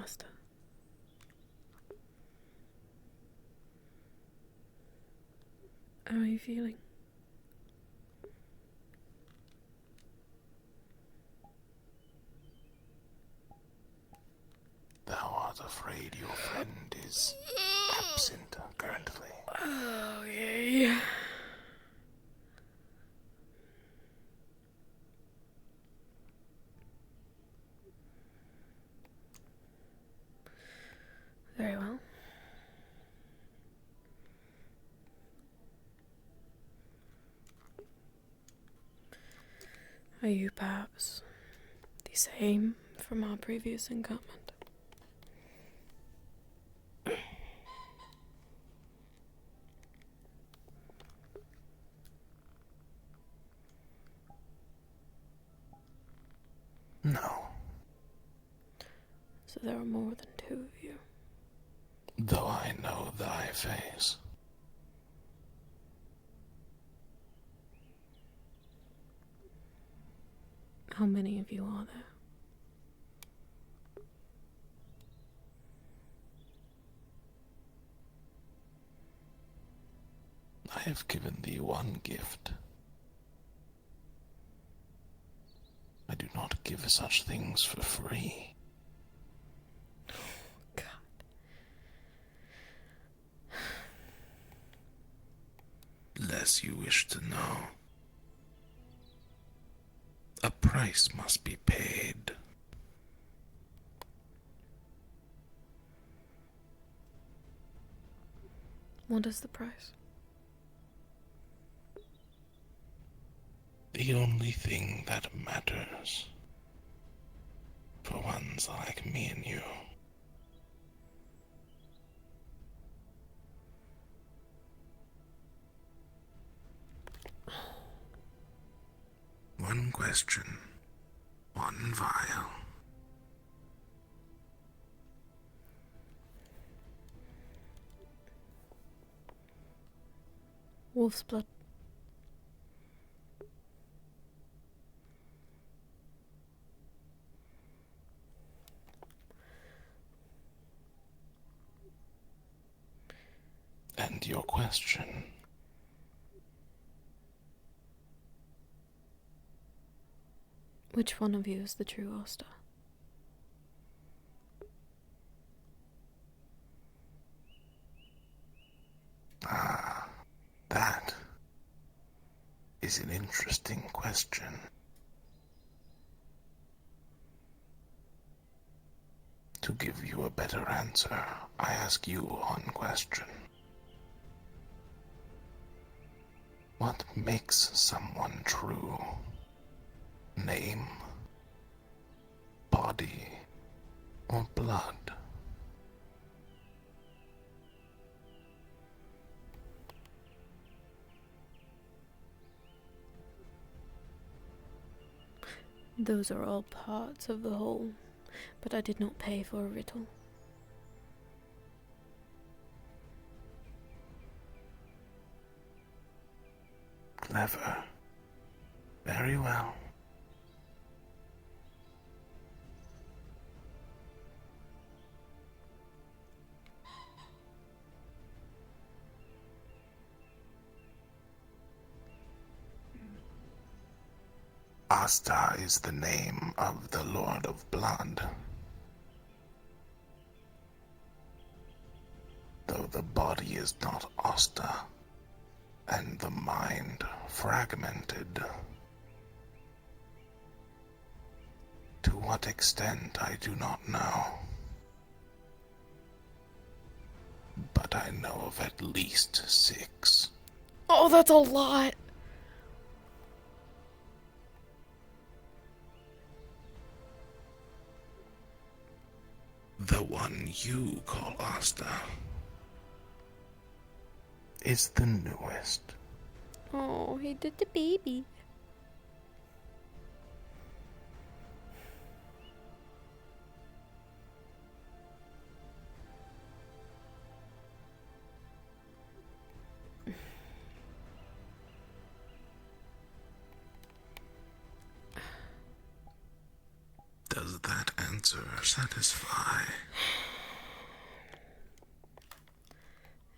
Asta. How are you feeling? Thou art afraid your friend is absent currently. Okay. Very well. Are you perhaps the same from our previous encampment? No, So there are more than two of you. though I know thy face. How many of you are there? I have given thee one gift. I do not give such things for free. God. Less you wish to know. A price must be paid. What is the price? The only thing that matters for ones like me and you. One question, one vial. Wolf's blood. And your question? Which one of you is the true Asta? Ah, that is an interesting question. To give you a better answer, I ask you one question. What makes someone true? Name, body, or blood? Those are all parts of the whole, but I did not pay for a riddle. Clever. Very well. Asta is the name of the Lord of Blood. Though the body is not Asta, and the mind fragmented. To what extent I do not know. But I know of at least 6. Oh, that's a lot! The one you call Asta is the newest. Oh, he did the baby. Does that answer answer satisfy?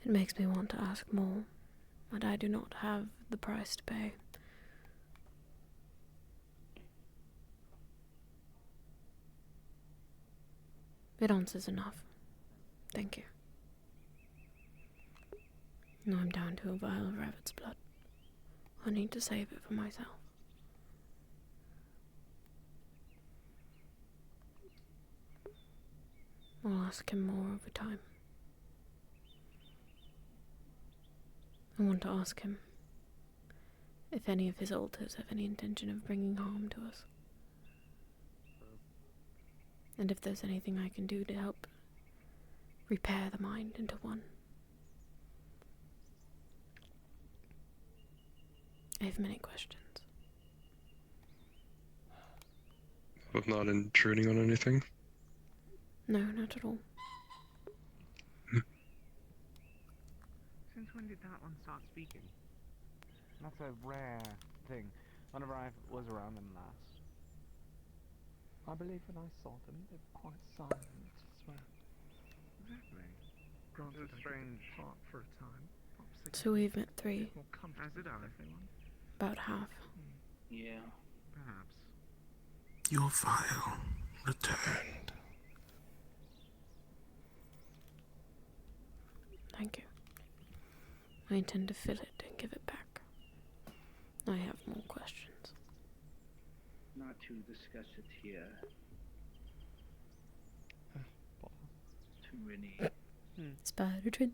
It makes me want to ask more, but I do not have the price to pay. It answers enough. Thank you. Now I'm down to a vial of rabbit's blood. I need to save it for myself. I'll ask him more over time. I want to ask him if any of his altars have any intention of bringing harm to us. And if there's anything I can do to help repair the mind into one. I have many questions. Of not intruding on anything? No, not at all. Since when did that one start speaking? That's a rare thing. Whenever I was around them last. I believe when I saw them, they were quite silent as well. Exactly. Granted, It was I strange. did part for a time. So we've met three, More comfortable As did I. if they want. about half. Yeah. Perhaps. Your vial returned. Thank you. I intend to fill it and give it back. I have more questions. Not to discuss it here. Too many Spider-Trin,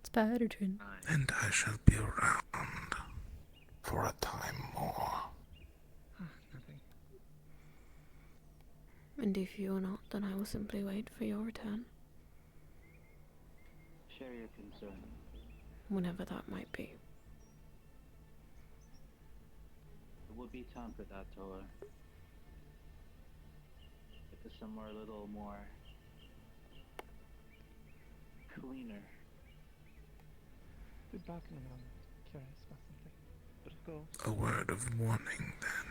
Spider-Trin. times. And I shall be around for a time more. Nothing. And if you are not, then I will simply wait for your return, Share your concern. whenever that might be. It would be time for that, Toa. Get to somewhere a little more cleaner. Be back in a moment. Curious about something. But of course, A word of warning, then.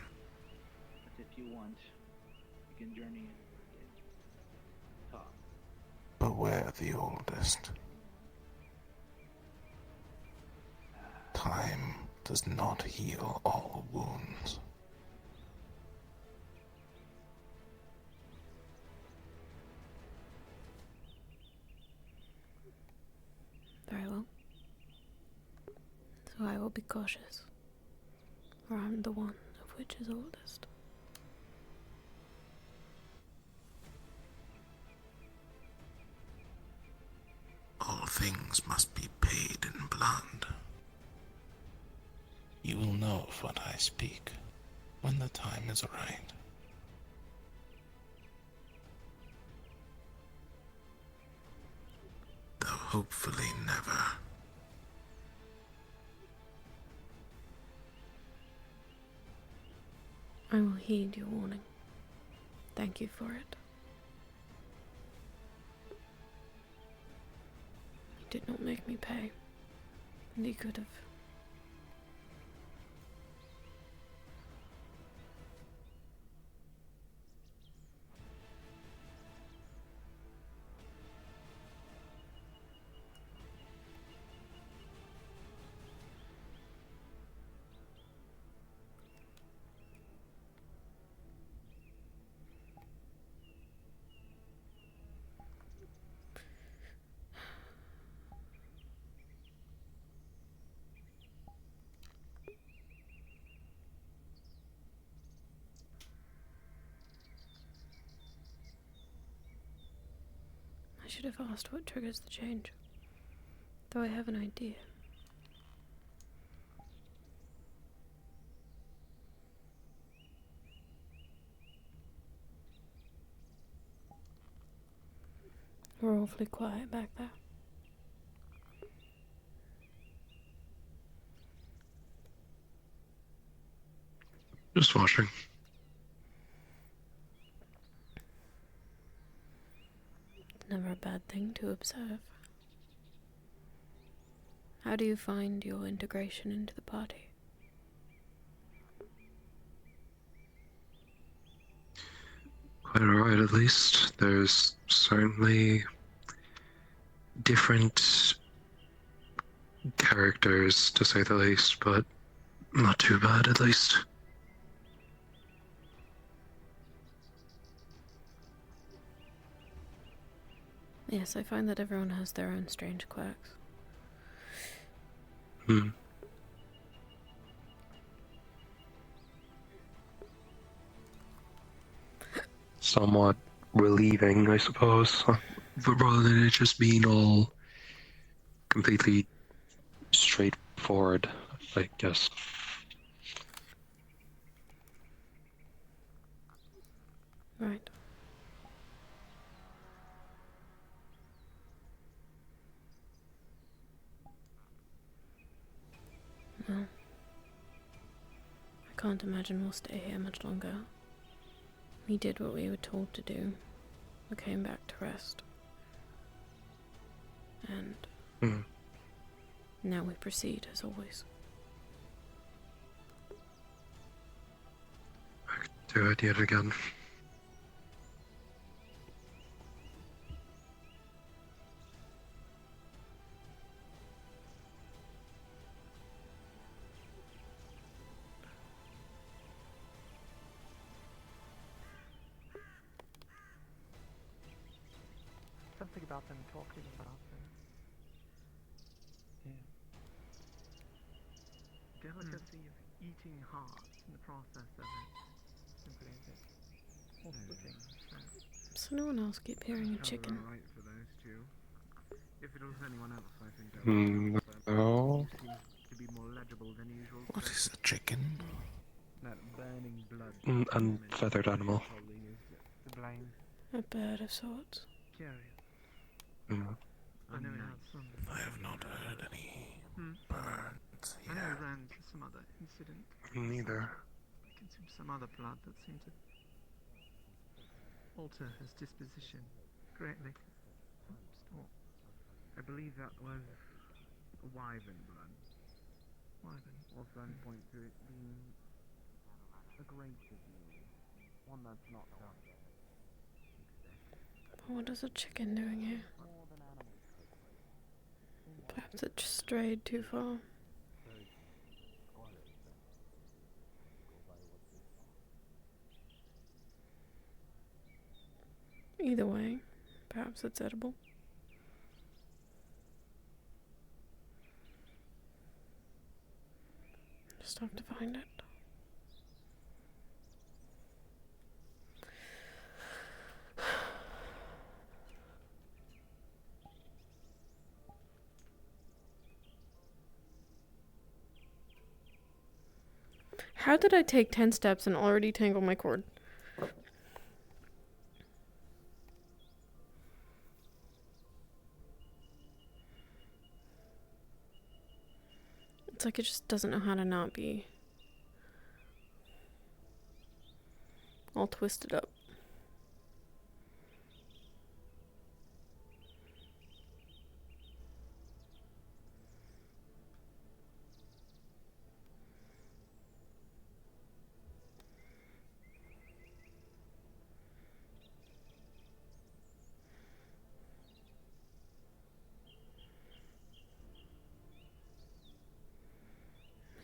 but if you want, you can journey in. Talk. Beware the oldest. Time does not heal all wounds. Very well. So I will be cautious. For I'm the one of which is oldest. All things must be paid in blood. You will know of what I speak when the time is right. Though hopefully never. I will heed your warning. Thank you for it. You did not make me pay. And you could have. I should have asked what triggers the change. Though I have an idea. We're awfully quiet back there. Just watching. Never a bad thing to observe. How do you find your integration into the party? quite alright at least. There's certainly different characters, to say the least, but not too bad at least. Yes, I find that everyone has their own strange quirks. Hmm. Somewhat relieving, I suppose, but rather than it just being all completely straightforward, I guess. Right. Well, I can't imagine we'll stay here much longer. We did what we were told to do. We came back to rest. And Hmm. now we proceed as always. I could do it yet again. Something about them talking about them. Yeah. Delicacy of eating hearts in the process of it. Simply a bit off-putting. Does anyone else keep hearing a Sounds chicken? about right for those two. If it was anyone else, I think that Hmm, no. seems to be more legible than usual. What is a chicken? That burning blood. Unfeathered animal. Probably is to blame. A bird of sorts. Curious. Hmm. I know it has some. I have not heard any birds I know here. it ran to some other incident. Neither. Consumed some other blood that seemed to alter his disposition greatly. Still, I believe that was wyvern blood. wyvern. Also, I'd point to it being a great disease. One that's not done. What is a chicken doing here? Perhaps it just strayed too far. Either way, perhaps it's edible. Just have to find it. How did I take 10 steps and already tangle my cord? It's like it just doesn't know how to not be all twisted up.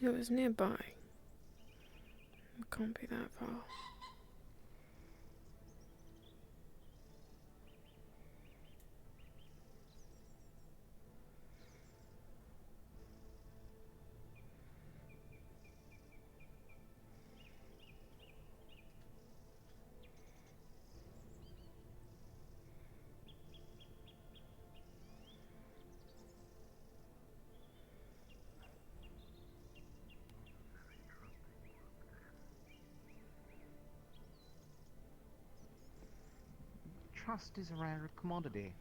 It was nearby. It can't be that far. Trust is a rare commodity.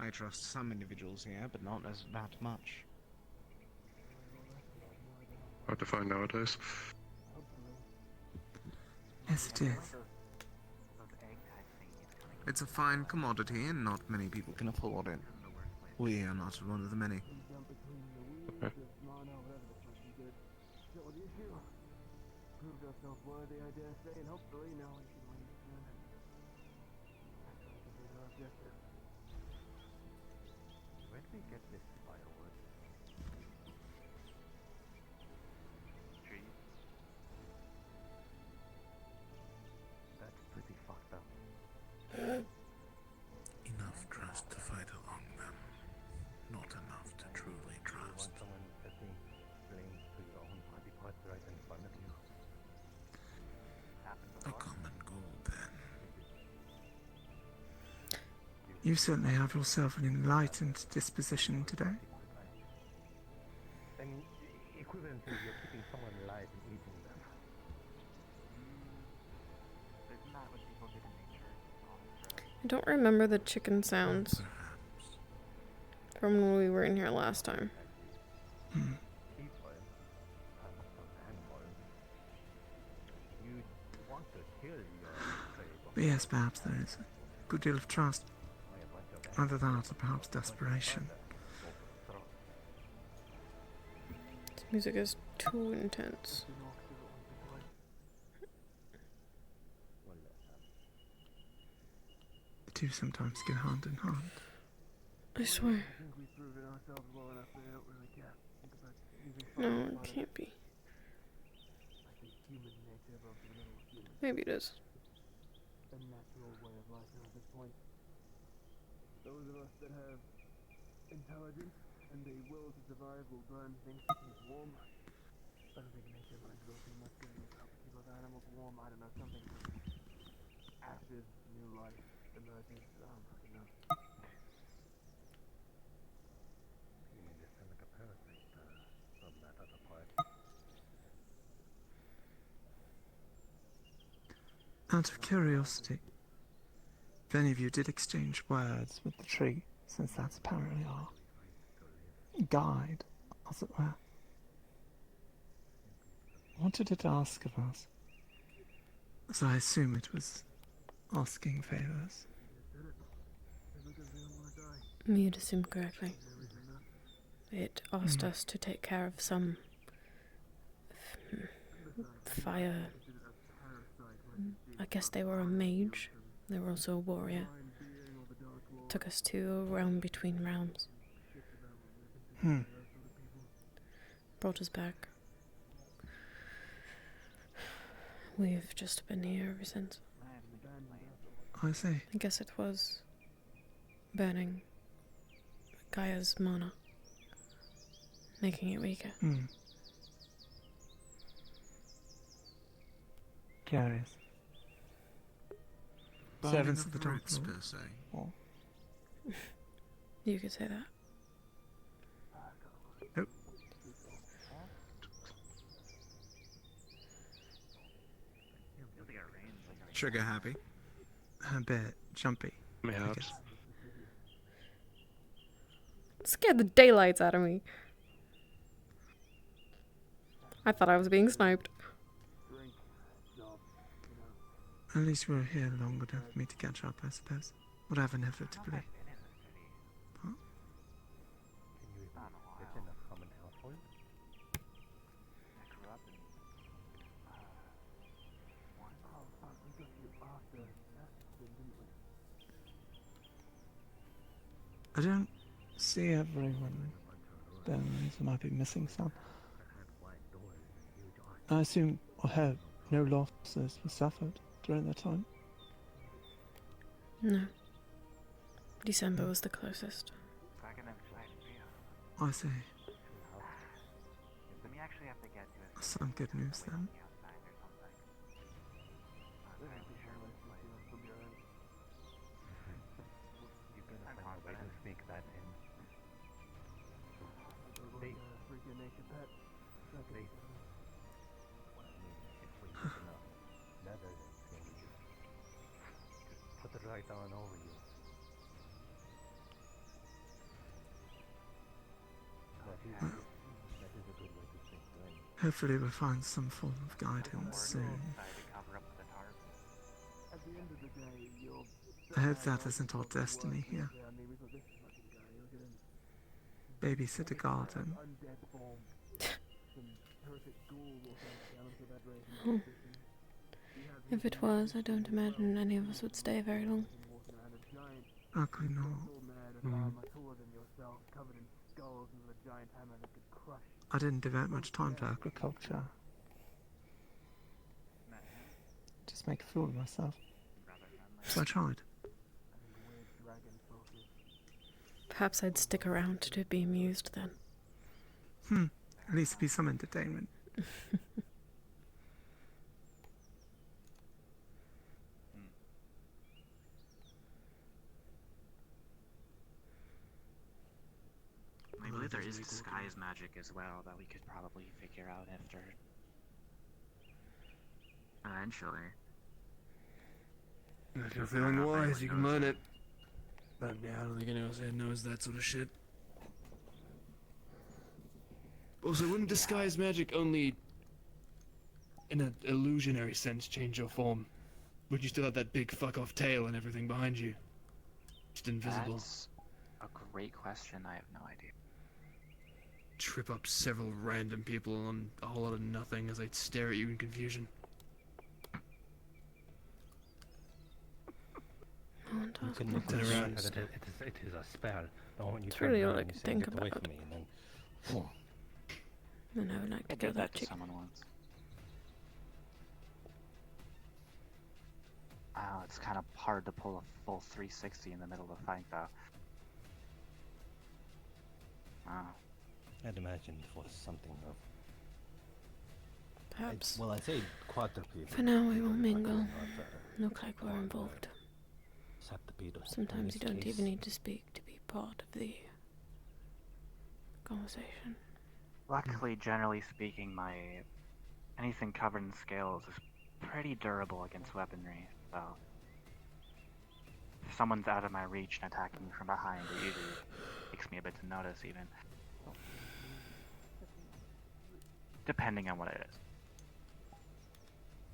I trust some individuals here, but not as that much. Hard to find nowadays. Yes, it is. It's a fine commodity, and not many people can afford it. We are not one of the many. Okay. objective. Where did we get this firewood? Trees. That's pretty fucked up. Enough trust to fight along them. Not enough to truly You trust. want someone setting flames to your own body parts right in front of you? Happened A before. common goal, then. You certainly have yourself an enlightened disposition today. I mean, equivalent to you're keeping someone alive and eating them. Isn't that what people did in nature? Honest, right? I don't remember the chicken sounds Perhaps. from when we were in here last time. Hmm. Sheep oil, not some animal. You want to kill your prey. But yes, perhaps there is a good deal of trust. Either that or perhaps desperation. This music is too intense. The two sometimes go hand in hand. I swear. I think we've proven ourselves well enough that they don't really care. Think about using No, fire it to can't be. I think human nature above the middle of human. Maybe it is. A natural way of life now at this point. Those of us that have intelligence and a will to survive will burn things to keep warm. I don't think nature minds will too much when we help keep those animals warm. I don't know, something from ashes, new life emerges. You know. You mean they sound like a parasite from that other part? Out of curiosity, if any of you did exchange words with the tree, since that's apparently our guide, as it were, what did it ask of us? So I assume it was asking favors. You'd assume correctly. It asked us to take care of some fire. I guess they were a mage. They were also a warrior. Took us to a realm between realms. Brought us back. We've just been here ever since. I see. I guess it was burning Gaia's mana, making it weaker. Curious. Servants of the Dark roots, Lord. per se. You could say that. Feels like it rains. Trigger happy. A bit jumpy. I Mayhaps. guess. Scared the daylights out of me. I thought I was being sniped. At least we're here long enough for me to catch up, I suppose. Whatever inevitably. Can you get enough common household? I grew up in. I don't see everyone. There might be missing some. I assume or hope no losses were suffered during that time. No. December was the closest. Back in Xperia. I see. Then you actually have to get to it. Some good news then. Outside or something. Not entirely sure what it's like. You can I'm find a way to confident. sneak that in. They, they, well, I mean, if we get enough leather, then can we just put it right on over you? That is a good way to sneak you in. Hopefully we'll find some form of guidance soon. Decided to cover up with the tarp. At the end of the day, I hope that isn't our destiny here. Babysit a garden. Oh. If it was, I don't imagine any of us would stay very long. Ugly no. So mad and armor taller than yourself, covered in skulls and with a giant hammer that could crush. I didn't devote much time to agriculture. Just make a fool of myself. So I tried. And weird dragon focus. Perhaps I'd stick around to be amused then. At least be some entertainment. I believe there is disguise magic as well that we could probably figure out after. Eventually. If you're feeling wise, you can learn it. But yeah, I don't think anyone else here knows that sort of shit. Also, wouldn't disguise magic only, in an illusionary sense, change your form? Would you still have that big fuck-off tail and everything behind you? Just invisible. That's a great question. I have no idea. Trip up several random people on a whole lot of nothing as they stare at you in confusion. You can Look that around. It is a spell. The moment you That's turn really all around I and can you say, think "Get away about. from me," and then And I would like I to go did that that to chick. someone once. Oh, it's kind of hard to pull a full 360 in the middle of a fight, though. Oh. I'd imagine it was something of. Perhaps. Well, I say quadruped. For now, we will mingle. Look like we're involved. Septipedal. Sometimes you don't even need to speak to be part of the conversation. Luckily, generally speaking, my anything covered in scales is pretty durable against weaponry, so if someone's out of my reach and attacking me from behind, it usually takes me a bit to notice, even. Depending on what it is.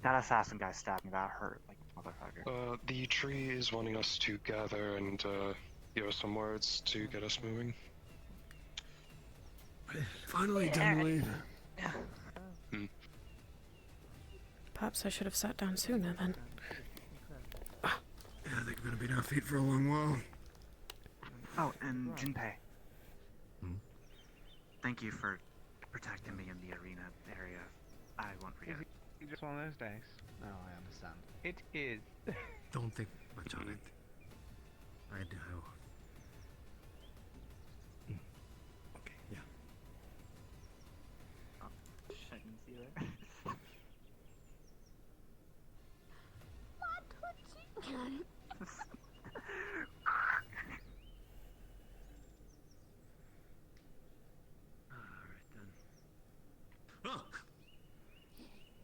That assassin guy stabbed me, that hurt like a motherfucker. The tree is wanting us to gather and give us some words to get us moving. Finally done leave. Perhaps I should have sat down sooner then. Yeah, I think we're gonna be on our feet for a long while. Oh, and Junpei. Thank you for protecting me in the arena area. I won't forget. Just one of those days. No, I understand. It is. Don't think much on it. I do. Okay, yeah. Oh, I didn't see that.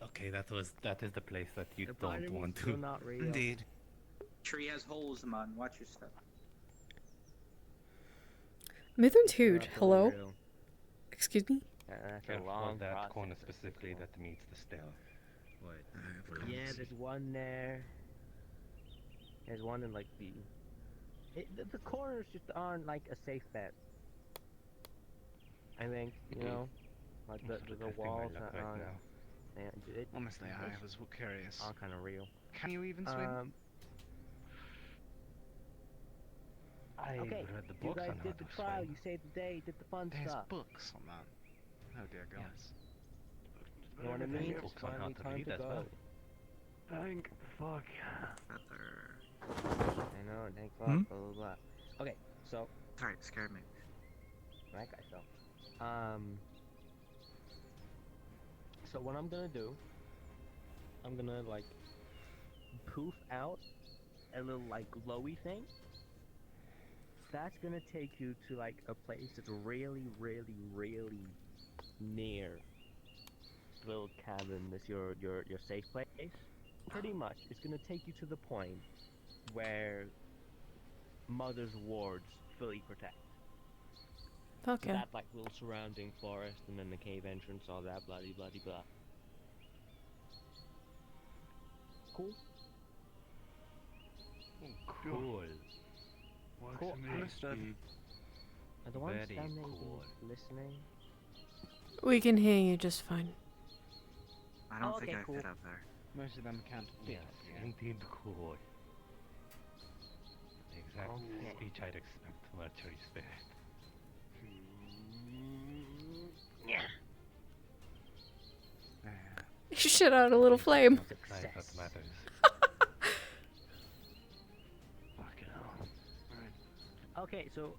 Okay, that is the place that you don't want to. Not real. Indeed. Tree has holes, man. Watch your step. Mithrin's huge. Hello? Excuse me? That's Careful of that corner specifically that meets the stair. Yeah, there's one there. There's one in like the corners just aren't like a safe bet. I think, you know, like the walls right are now. Honestly, I was curious. all kind of real. Can you even swim? I Okay, read the you books guys on how did the to trial. swim. You saved the day. Did the fun There's stuff. books on that. Oh dear gods. You know what I There's mean? books It's on how finally to time read to as go. well. Thank fuck. I know. Thank fuck. Hmm? Blah blah blah. Okay, so Sorry, it scared me. that guy fell. So what I'm gonna do, I'm gonna like poof out a little like glowy thing. That's gonna take you to like a place that's really, really, really near the little cabin that's your safe place. Pretty much, it's gonna take you to the point where Mother's wards fully protect. So Okay. that like little surrounding forest and then the cave entrance, all that bloody bloody blah. Cool. Cool. Cool. Understood. Are the ones Very down there cool. even listening? We can hear you just fine. I don't Oh, think okay, I cool. fit up there. Most of them can't fit. Yes, indeed cool. exact speech I'd expect from a tree spirit. You shit out a little flame. Life that matters. Fucking hell. Okay, so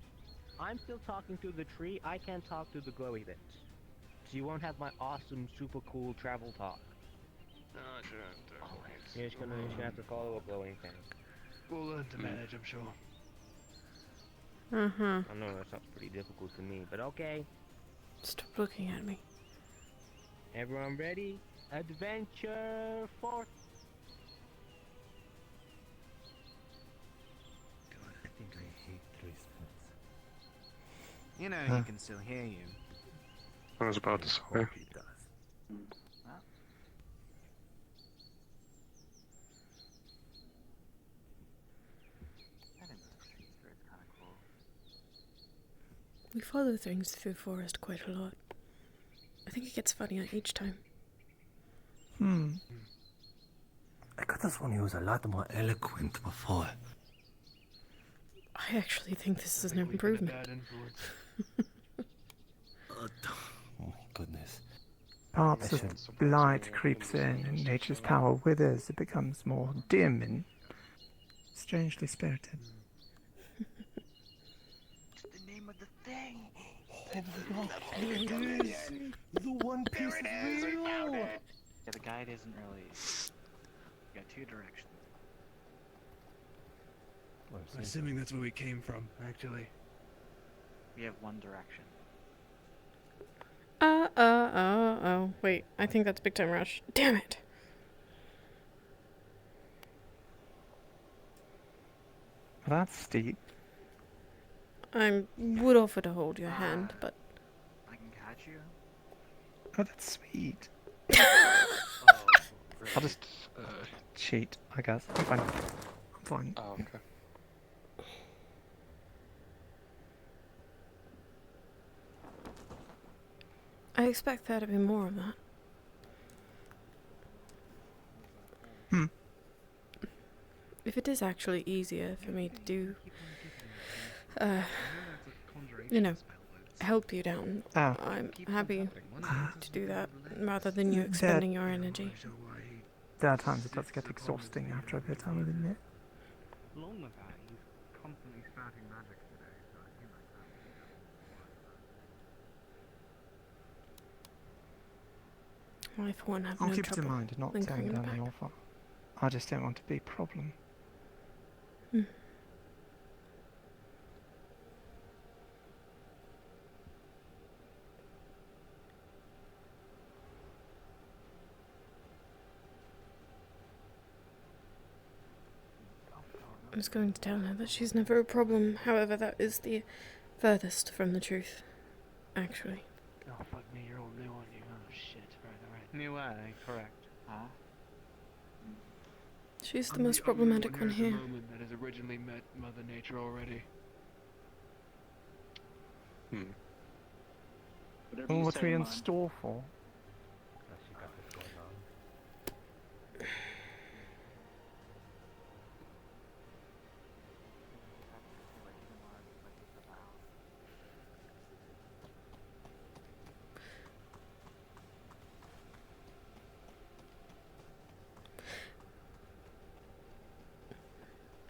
I'm still talking to the tree. I can't talk to the glowy bits. So you won't have my awesome, super cool travel talk. No, sure. You're just gonna have to follow a glowing thing. We'll learn to manage, I'm sure. Uh-huh. I know that sounds pretty difficult to me, but okay. Stop looking at me. Everyone ready? Adventure forth! God, I think I hate tree spirits. You know he can still hear you. I was about to say. Hope he does. I think the tree spirit's kind of cool. We follow things through forest quite a lot. I think it gets funnier each time. I could have sworn he was a lot more eloquent before. I actually think this is an We've been a improvement. bad influence. Oh my goodness. Perhaps as light creeps in and nature's power withers, it becomes more dim and strangely spirited. It's the name of the thing. The One Piece is real! Yeah, the guide isn't really. You got two directions. I'm assuming that's where we came from, actually. We have one direction. Oh. Wait, I think that's Big Time Rush. Damn it. That's steep. I would offer to hold your hand, but I can catch you. Oh, that's sweet. Oh, I'll just cheat, I guess. I'm fine. I'm fine. Oh, okay. I expect there to be more of that. If it is actually easier for me to do, you know, help you down, Oh. I'm happy to do that rather than you expending your energy. There are times it does get exhausting after a bit, I will admit. Along with that, he's constantly spouting magic today, so I feel like that. I, for one, have I'll no keep it in trouble mind and not lingering turn in the down the back. offer. I just don't want to be a problem. I was going to tell her that she's never a problem, however, that is the furthest from the truth, actually. Oh, fuck me, you're all new on you. Oh, shit. Right. New correct. Huh? She's the most problematic one here. Moment that has originally met Mother Nature already. Whatever Well, you what say, are we in Mom. store for? She got this going on.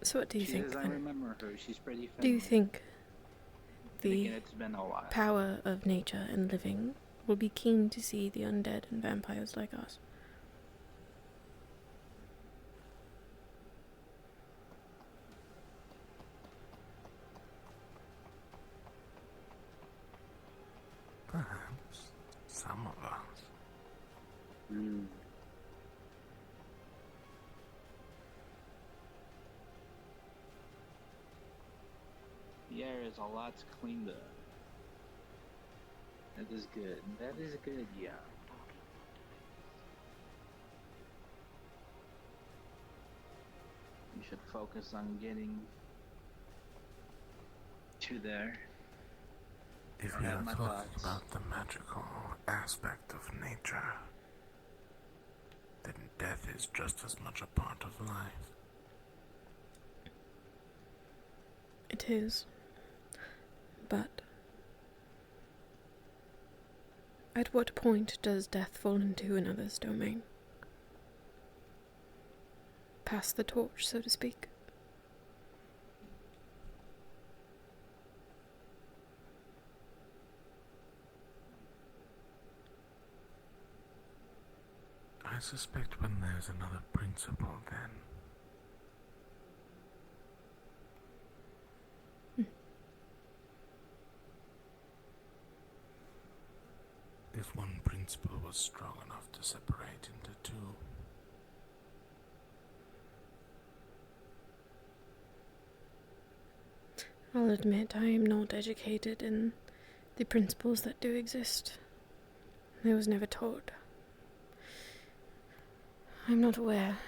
So what do you think, As I then? remember her, she's pretty Do you feminine. think And the again, it's been a while. power of nature and living will be keen to see the undead and vampires like us? Perhaps some of us. Mm. The air is a lot cleaner. That is good. That is good, yeah. We should focus on getting to there. If I we have are my talking thoughts. about the magical aspect of nature, then death is just as much a part of life. It is. But at what point does death fall into another's domain? Pass the torch, so to speak. I suspect when there's another principle, then. If one principle was strong enough to separate into two. I'll admit I am not educated in the principles that do exist. I was never taught. I'm not aware,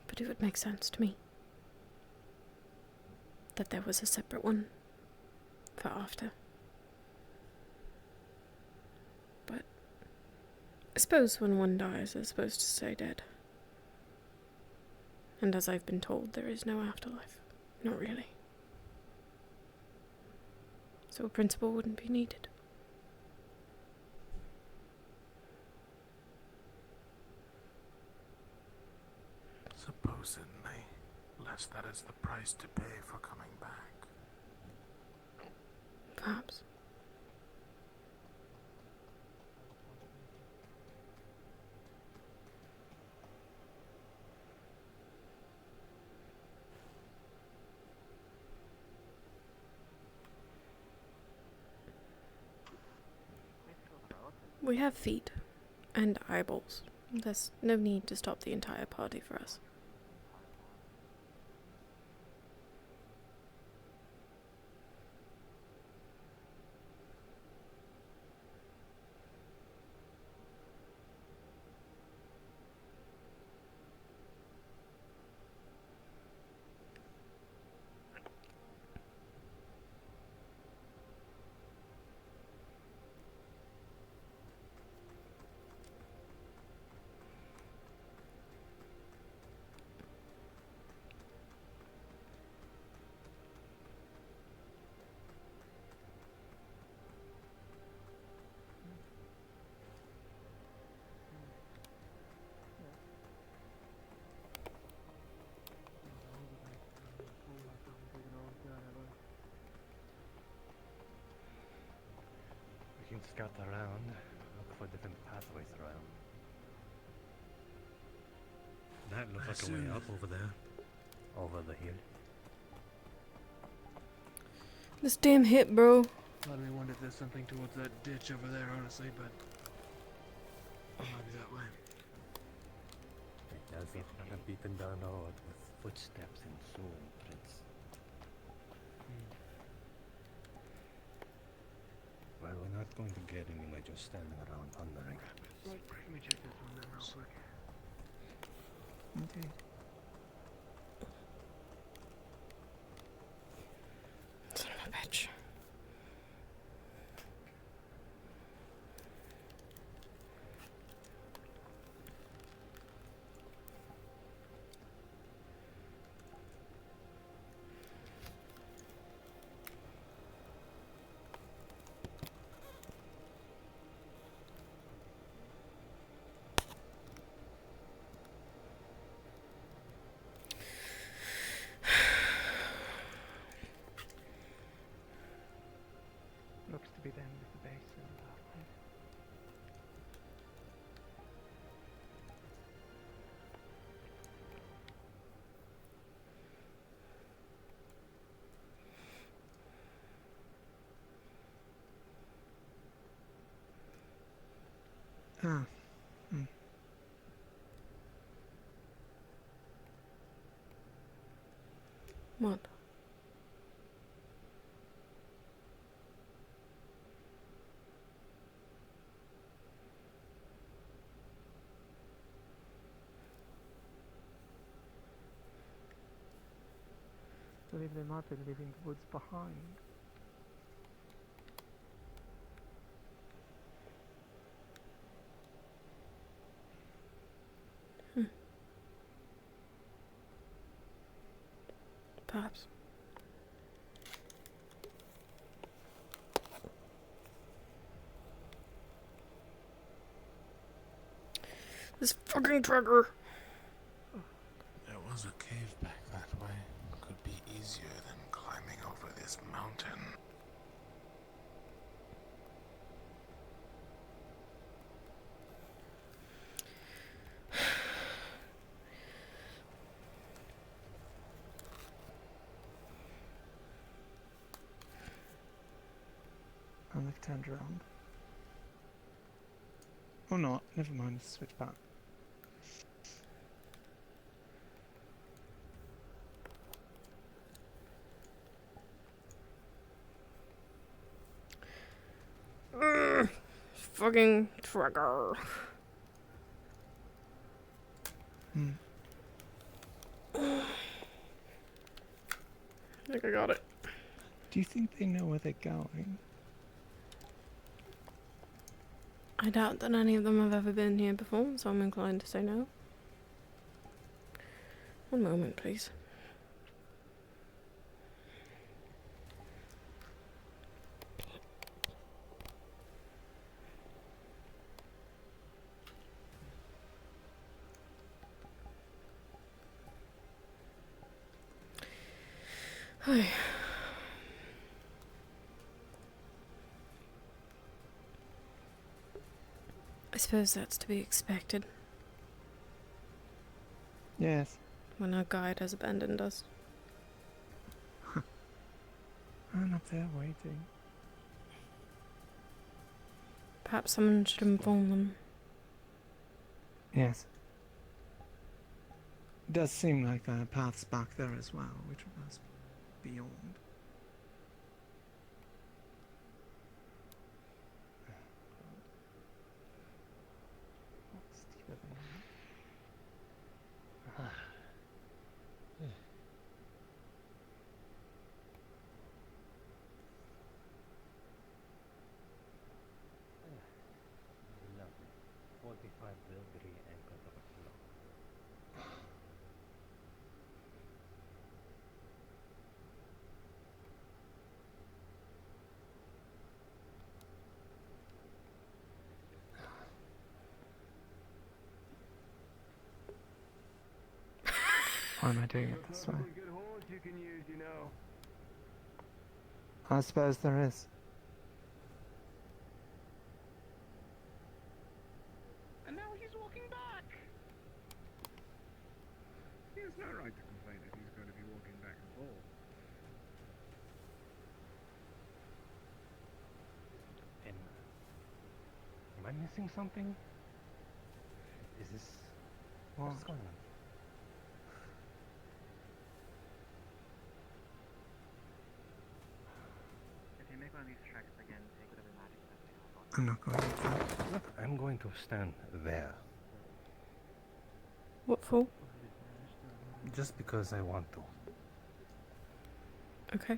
but it would make sense to me that there was a separate one for after. But I suppose when one dies, they're supposed to stay dead. And as I've been told, there is no afterlife. Not really. So a principle wouldn't be needed. Supposedly, unless that is the price to pay for coming back. Perhaps. We have feet and eyeballs. There's no need to stop the entire party for us. We can scout around, look for different pathways around. That looks like a way up over there. Over the hill. This damn hip, bro. Part of me wonder if there's something towards that ditch over there, honestly, but it might be that way. It does look like a beaten down road with footsteps and soul prints. Well, we're not going to get anywhere just standing around pondering. Let me check this one then real quick. Indeed. Son of a bitch. Looks to be the end of the basin pathway. Ah. What? I believe they might be leaving the woods behind. Perhaps. This fucking trigger. There was a cave back that way. Could be easier than climbing over this mountain. And they've turned around. Or not, never mind, switch back. Fucking trigger. I think I got it. Do you think they know where they're going? I doubt that any of them have ever been here before, so I'm inclined to say no. One moment, please. Hi. I suppose that's to be expected Yes. when our guide has abandoned us. I'm up there waiting. Perhaps someone should inform them. Yes. It does seem like there are paths back there as well, which must be beyond. Steeper than Lovely. 45 Bilberry and Cotopaxi. Why am I doing it this way? Good horns you can use, you know. I suppose there is. And now he's walking back! He has no right to complain if he's going to be walking back and forth. And am I missing something? Is this what's going on? If you make one of these treks again, take whatever magic steps you have on. I'm not going to that. Look, I'm going to stand there. What for? Just because I want to. Okay.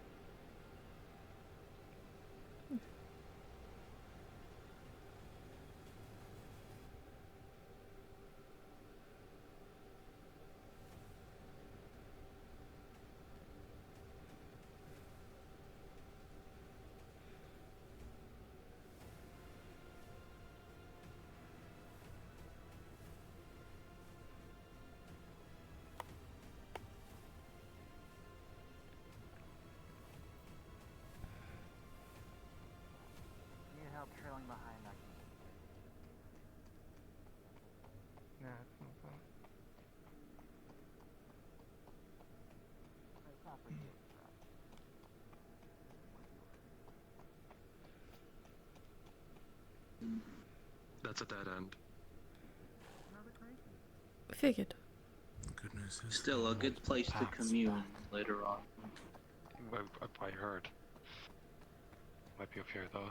Need help trailing behind that. No, it's not that. It's not for you, bro. That's a dead end. Figured. Goodness is Still a good place to commune later on. I heard. Might be up here though.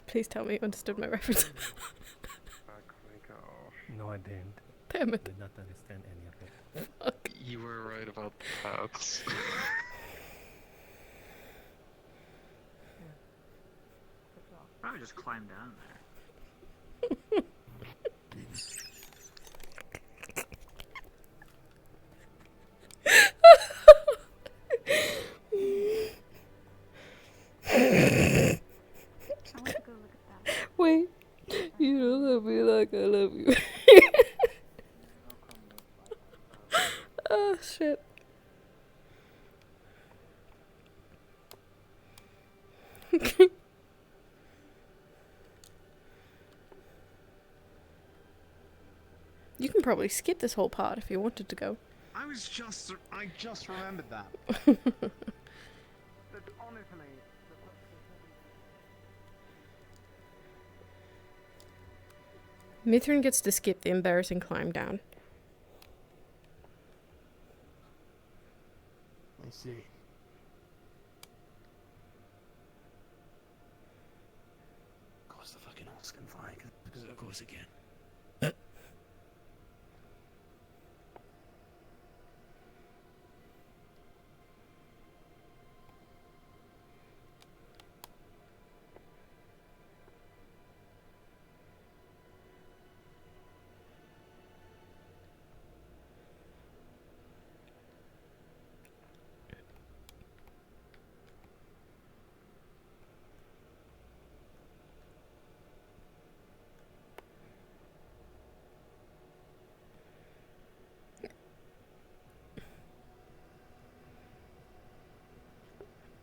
Please tell me you understood my reference. Back we go. No, I didn't. Damn it. Did not understand any of it. Fuck. You were right about the paths. Probably just climb down there. Wait, you don't love me like I love you. Oh shit. You can probably skip this whole part if you wanted to go. I just remembered that. But honestly, Mithrin gets to skip the embarrassing climb down. I see. Of course the fucking horse can fly, because of course again.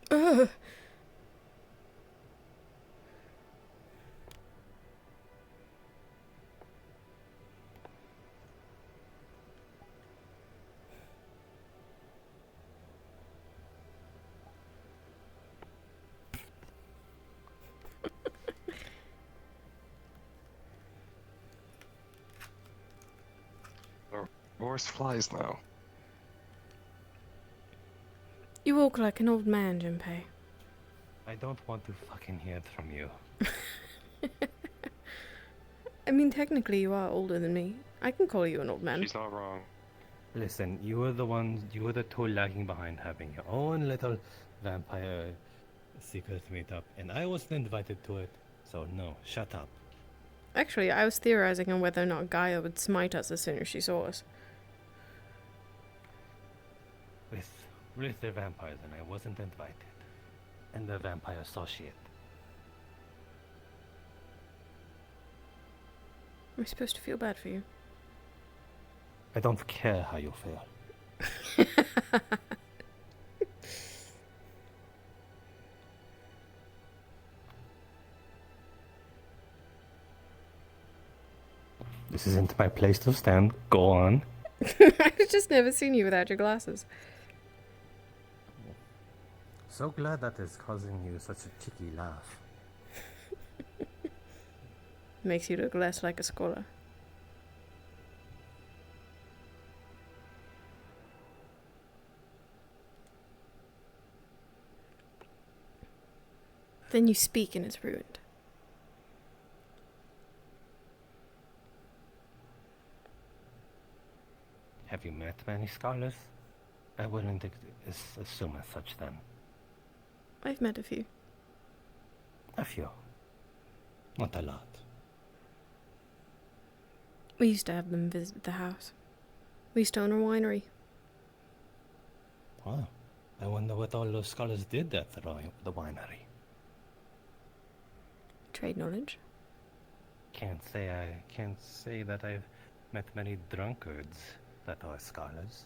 Ugh. Horse flies now. You walk like an old man, Junpei. I don't want to fucking hear it from you. I mean, technically you are older than me. I can call you an old man. She's not wrong. Listen, you were the two lagging behind having your own little vampire secret meetup, and I wasn't invited to it, so no, shut up. Actually, I was theorizing on whether or not Gaia would smite us as soon as she saw us. With the vampires, and I wasn't invited. And the vampire associate. Am I supposed to feel bad for you? I don't care how you feel. This isn't my place to stand. Go on. I've just never seen you without your glasses. So glad that is causing you such a cheeky laugh. Makes you look less like a scholar. Then you speak and it's ruined. Have you met many scholars? I wouldn't assume as such then. I've met a few. A few. Not a lot. We used to have them visit the house. We used to own a winery. Wow. I wonder what all those scholars did at the winery. Trade knowledge. Can't say that I've met many drunkards that are scholars.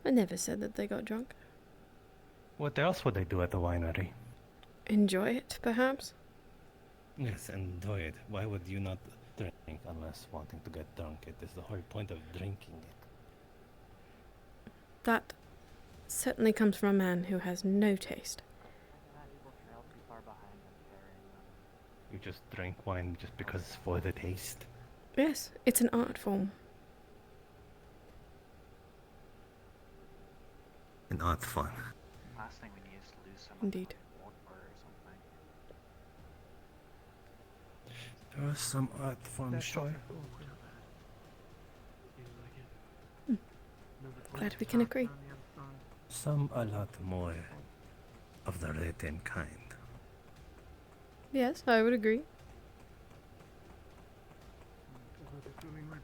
I never said that they got drunk. What else would they do at the winery? Enjoy it, perhaps? Yes, enjoy it. Why would you not drink unless wanting to get drunk? It is the whole point of drinking it. That certainly comes from a man who has no taste. You just drink wine just because it's for the taste? Yes, it's an art form. An art form. Last thing we need is to lose some Indeed. water or something. There are some art forms, sure. Glad we can agree. Some a lot more of the written kind. Yes, I would agree.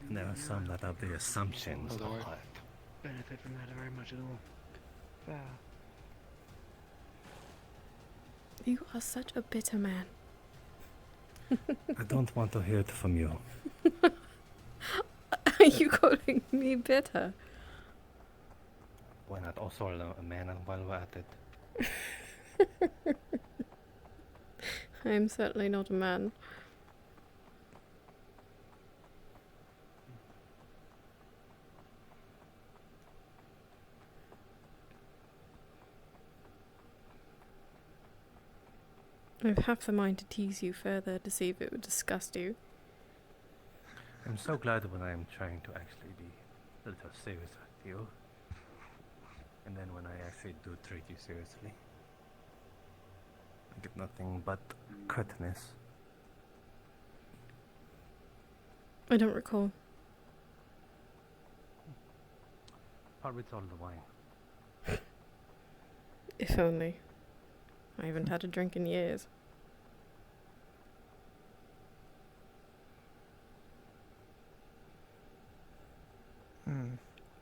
And there are some that have the assumptions of Although I art. benefit from that very much at all. Fair. You are such a bitter man. I don't want to hear it from you. Are you calling me bitter? Why not also a man while we're at it? I am certainly not a man. I have half the mind to tease you further to see if it would disgust you. I'm so glad when I'm trying to actually be a little serious with you. And then when I actually do treat you seriously, I get nothing but curtness. I don't recall. Probably it's all the wine. If only. I haven't had a drink in years.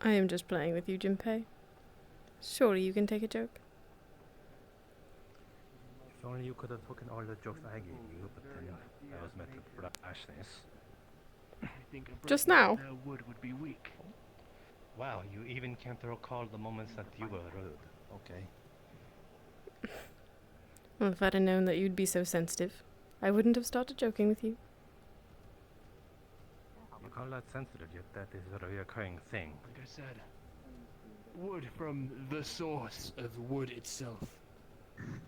I am just playing with you, Jinpei. Surely you can take a joke. If only you could have taken all the jokes I gave you, but then I was met with brashness. Just now? Wood would be weak. Wow, you even can't recall the moments that you were rude. Okay. Well, if I'd have known that you'd be so sensitive, I wouldn't have started joking with you. You call that sensitive, yet that is a recurring thing. Like I said, wood from the source of wood itself.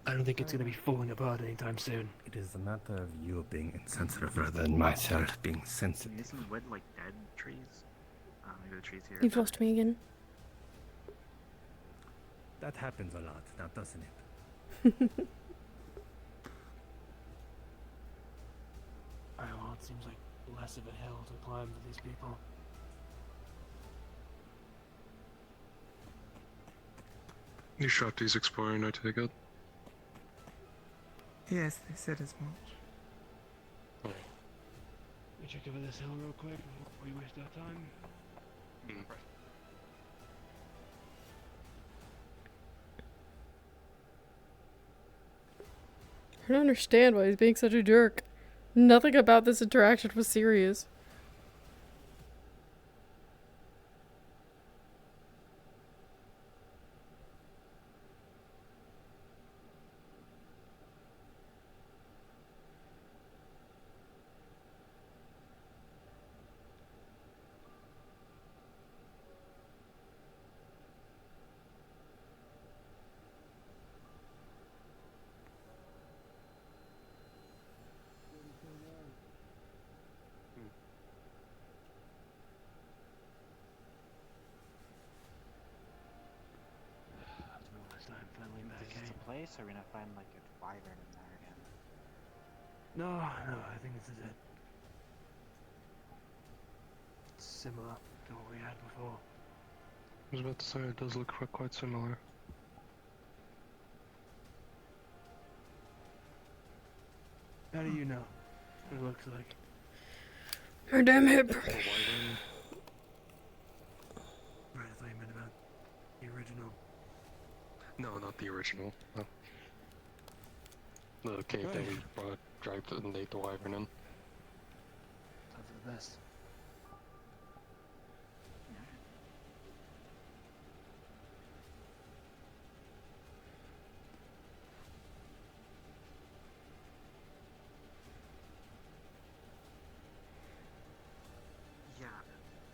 I don't think it's going to be falling apart anytime soon. It is a matter of you being insensitive rather than myself being sensitive. Isn't wood like dead trees? Maybe the trees here. You've lost me again. That happens a lot, now doesn't it? Well, it seems like less of a hill to climb for these people. You shot these exploring, I take it. Yes, they said as much. We check over this hill real quick before we waste our time. I don't understand why he's being such a jerk. Nothing about this interaction was serious. Is this a place, or are we gonna find like a wyvern in there again? No, I think this is it. It's similar to what we had before. I was about to say, it does look quite similar. How do you know what it looks like? Her damn hip. Right, I thought you meant about the original. No, not the original. No. The cave that we dragged and ate the wyvern in. Time for the best. Yeah.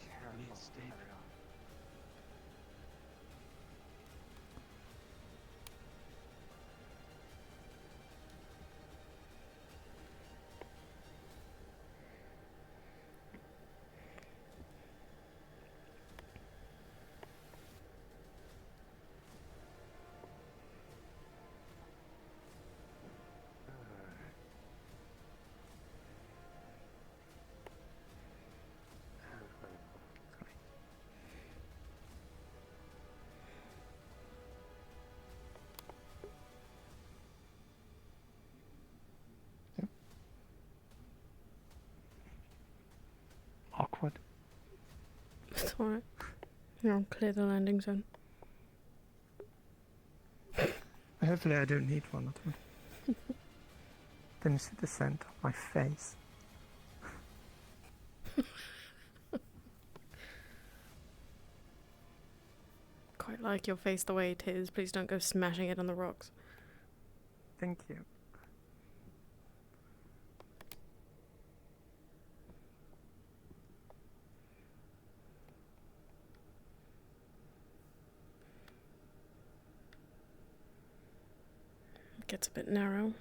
Careful. Need steak. There we go. It's alright. I'll clear the landing zone. Hopefully I don't need one of them. Finish the descent on my face. Quite like your face the way it is. Please don't go smashing it on the rocks. Thank you. It gets a bit narrow.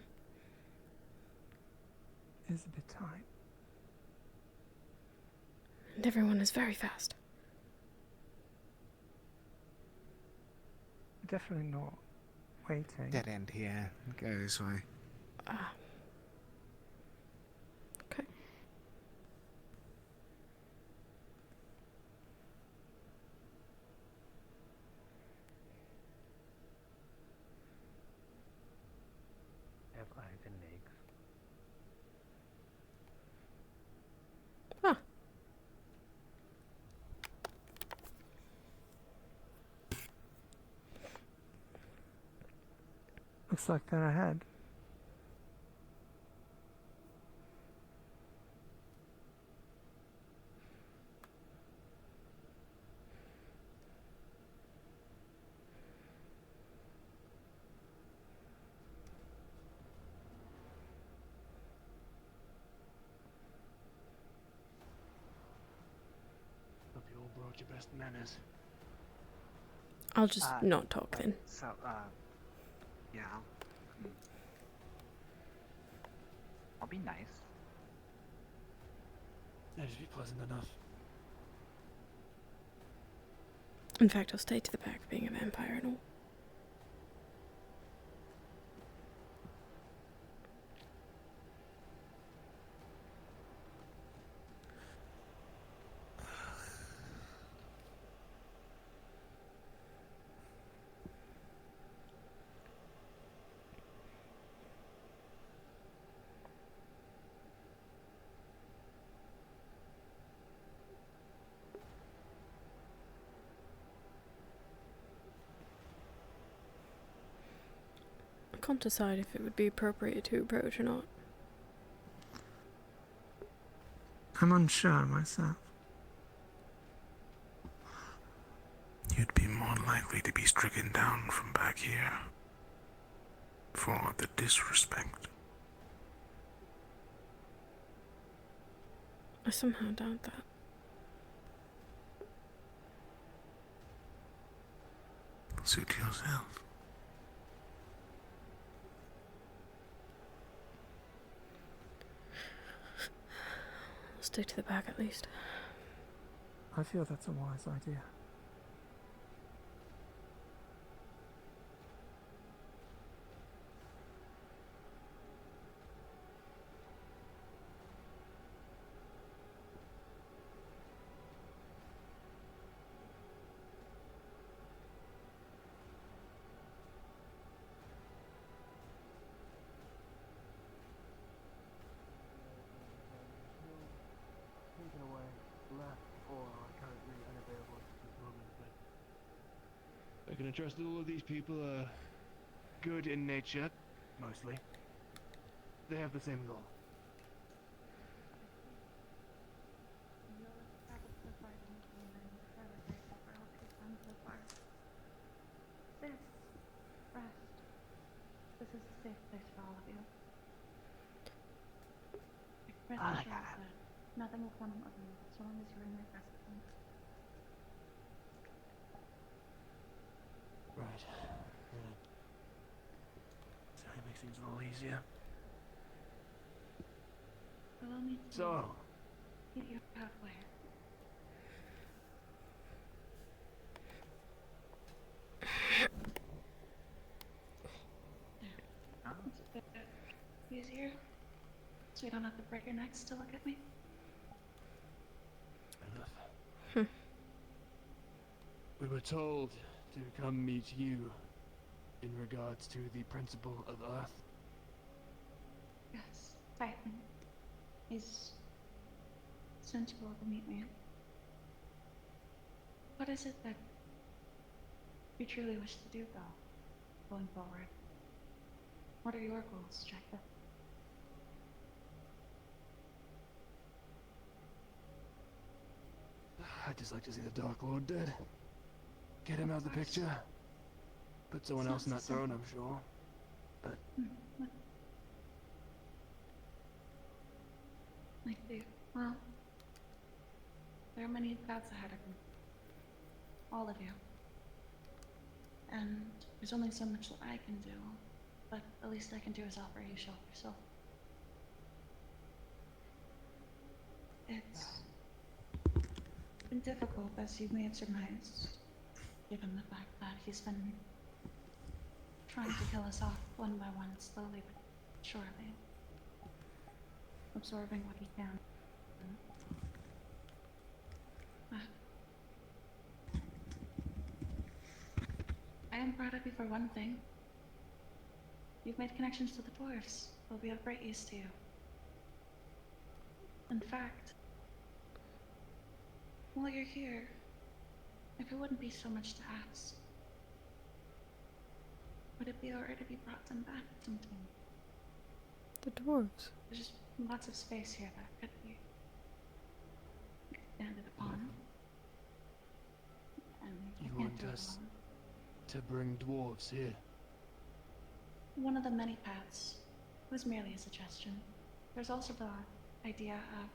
It is a bit tight. And everyone is very fast. Definitely not waiting. Dead end here. Go this way. Ah. Okay. Have eyes and legs. Ah. Looks like they're ahead. Hope you all brought your best manners. I'll just not talk then. So, yeah. I'll be nice. That should be pleasant enough. In fact, I'll stay to the back, being a vampire and all. I can't decide if it would be appropriate to approach or not. I'm unsure myself. You'd be more likely to be stricken down from back here. For the disrespect. I somehow doubt that. Suit yourself. I'll stay to the back at least. I feel that's a wise idea. Taken away, left, or are currently unavailable at this moment, but I can trust that all of these people are good in nature, mostly. They have the same goal. This is a safe place for all of you. Rest Ah, assured God. that nothing will come of you so long as you're in their presence. Right. So it makes things a little easier. Allow me to So, meet you halfway. It's a bit easier, so you don't have to break your necks to look at me. enough. We were told to come meet you in regards to the principle of Earth. Yes, Titan. He's sent you all to meet me. what is it that you truly wish to do, though, going forward? What are your goals, Jacob? I'd just like to see the Dark Lord dead. Get him out of the picture. Put someone else in that throne, I'm sure. But I do. Well, there are many paths ahead of you. All of you. And there's only so much that I can do, but the least I can do is offer you shelter, so... It's been difficult, as you may have surmised, given the fact that he's been trying to kill us off one by one, slowly but surely. Absorbing what he can. I am proud of you for one thing. You've made connections to the dwarves. They'll be of great use to you. In fact, while you're here, if it wouldn't be so much to ask, would it be alright if you brought them back sometime? The dwarves. There's just lots of space here that could be expanded upon. And you can't want do it us alone. to bring dwarves here? One of the many paths was merely a suggestion. There's also the idea of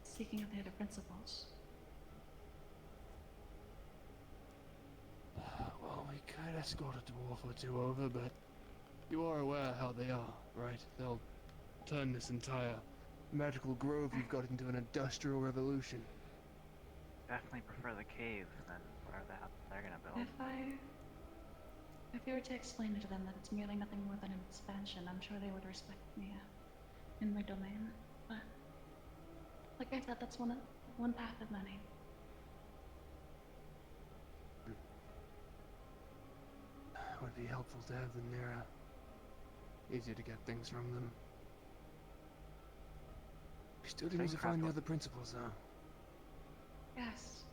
seeking out the other principles. Well, we could escort a dwarf or two over, but you are aware how they are, right? They'll turn this entire magical grove you've got into an industrial revolution. Definitely prefer the cave than whatever the hell they're gonna build. If you were to explain to them that it's merely nothing more than an expansion, I'm sure they would respect me in my domain. But like I said, that's one path of many. It would be helpful to have them nearer. Easier to get things from them. We still do need to find the other principles, though. Yes.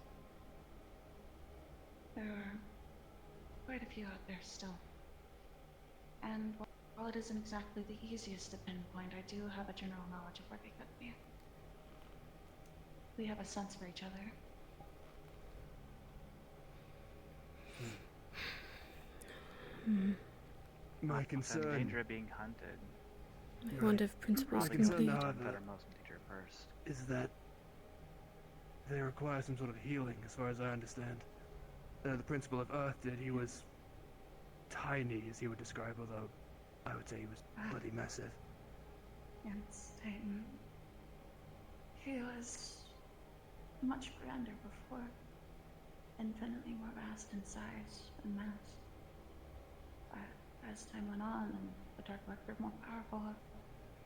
There are quite a few out there still. And while it isn't exactly the easiest to pinpoint, I do have a general knowledge of where they could be. We have a sense for each other. My In concern danger of being hunted. I wonder if principles Probably can goes bleed. to Fettermost and Teacher first. is that they require some sort of healing, as far as I understand. The principal of Earth did. He was tiny, as he would describe, although I would say he was bloody massive. Yes, Titan. He was much grander before. Infinitely more vast in size and mass. But as time went on and the Dark Lord grew more powerful,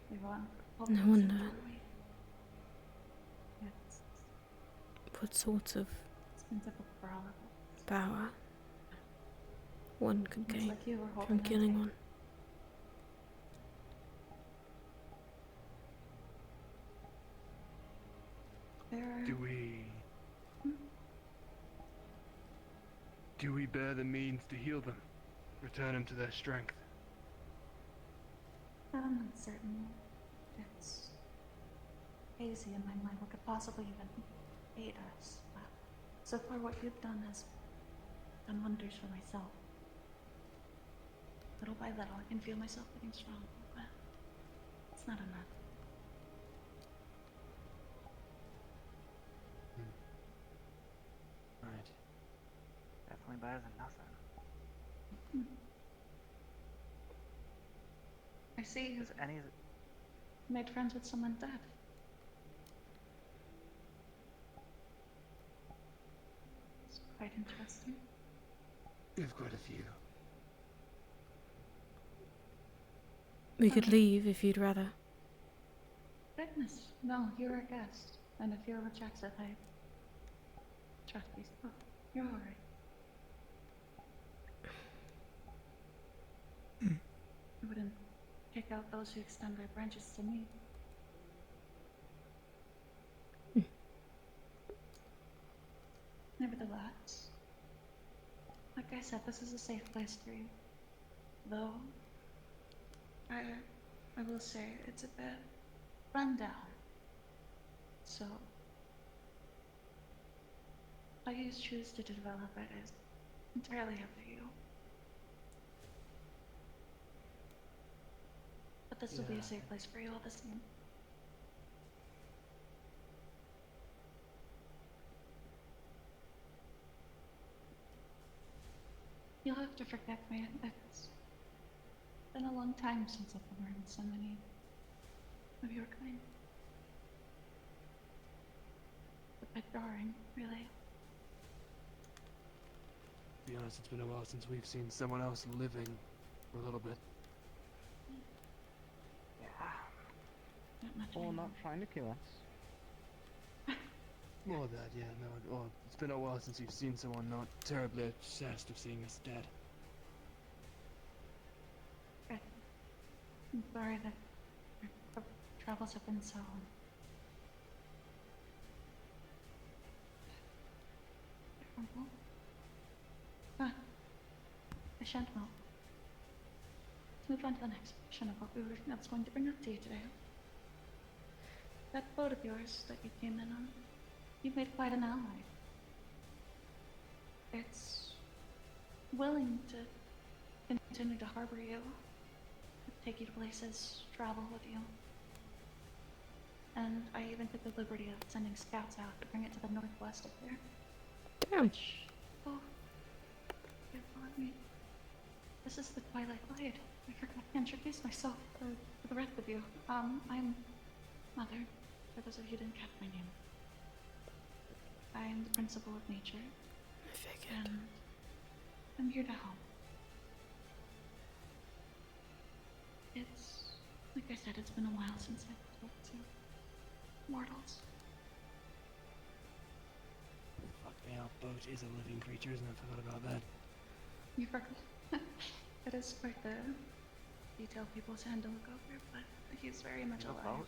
we won. No wonder. It's What sorts of been difficult for all of us. power one could It's gain like you were from holding killing on. one. There are... Do we bear the means to heal them? Return them to their strength? I'm not certain. It's hazy in my mind what could possibly even aid us. But so far what you've done has done wonders for myself. Little by little I can feel myself getting stronger, but it's not enough. Right. Definitely better than nothing. I see you've Is any made friends with someone dead. It's quite interesting. We have quite a few. We could leave if you'd rather. Goodness, no, you're a guest. And if you're with Jackson, I trust these. Oh, you're alright. I wouldn't kick out those who extend their branches to me. I said, this is a safe place for you. Though, I will say it's a bit run down. So, how you choose to develop it is entirely up to you. But this will be a safe place for you all the same. You'll have to forgive me. It's been a long time since I've learned so many of your kind. A bit jarring, really. To be honest, it's been a while since we've seen someone else living for a little bit. Not much Or anymore. not trying to kill us. More of that, yeah, no. Well, it's been a while since you've seen someone not terribly obsessed of seeing us dead. I'm sorry that our travels have been so different. Ah, I shan't know. Let's move on to the next portion of what I was going to bring up to you today. That boat of yours that you came in on, you've made quite an ally. It's willing to continue to harbor you, take you to places, travel with you. And I even took the liberty of sending scouts out to bring it to the northwest of there. Damn. Which, oh, pardon me. This is the Twilight Glade. I forgot to introduce myself to the rest of you. I'm Mother, for those of you who didn't catch my name. I'm the principal of nature. I figured. And I'm here to help. It's, like I said, it's been a while since I spoke to mortals. Fuck me, our boat is a living creature, isn't it? I forgot about that. You forgot. It is quite the detail people tend to look over, but he's very much Your alive. boat?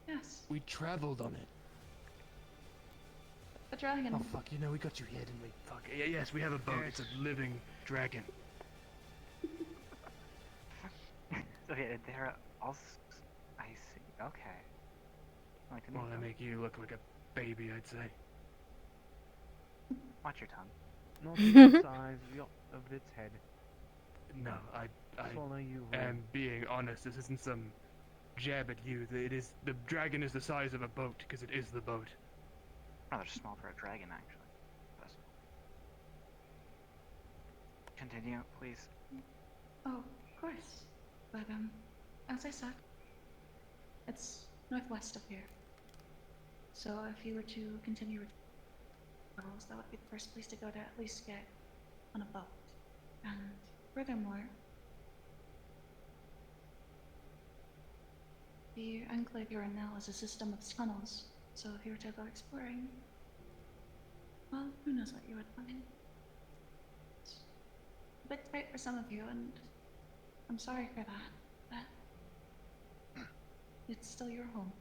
Yes, We traveled on it. a dragon. Oh fuck, you know, we got you here, didn't we? Fuck, yes, we have a boat. It's a living dragon. Okay, they're all. I see. Okay. Like to Well, meet I them. make you look like a baby, I'd say. Watch your tongue. Not the size of its head. No, I Follow you. am being honest. This isn't some jab at you. The dragon is the size of a boat, because it is the boat. Rather small for a dragon, actually. But... Continue, please. Oh, of course. But, as I said, it's northwest of here. So if you were to continue with travels, that would be the first place to go to at least get on a boat. And furthermore, the enclave you're in now is a system of tunnels. So if you were to go exploring, well, who knows what you would find. It's a bit tight for some of you, and I'm sorry for that, but it's still your home.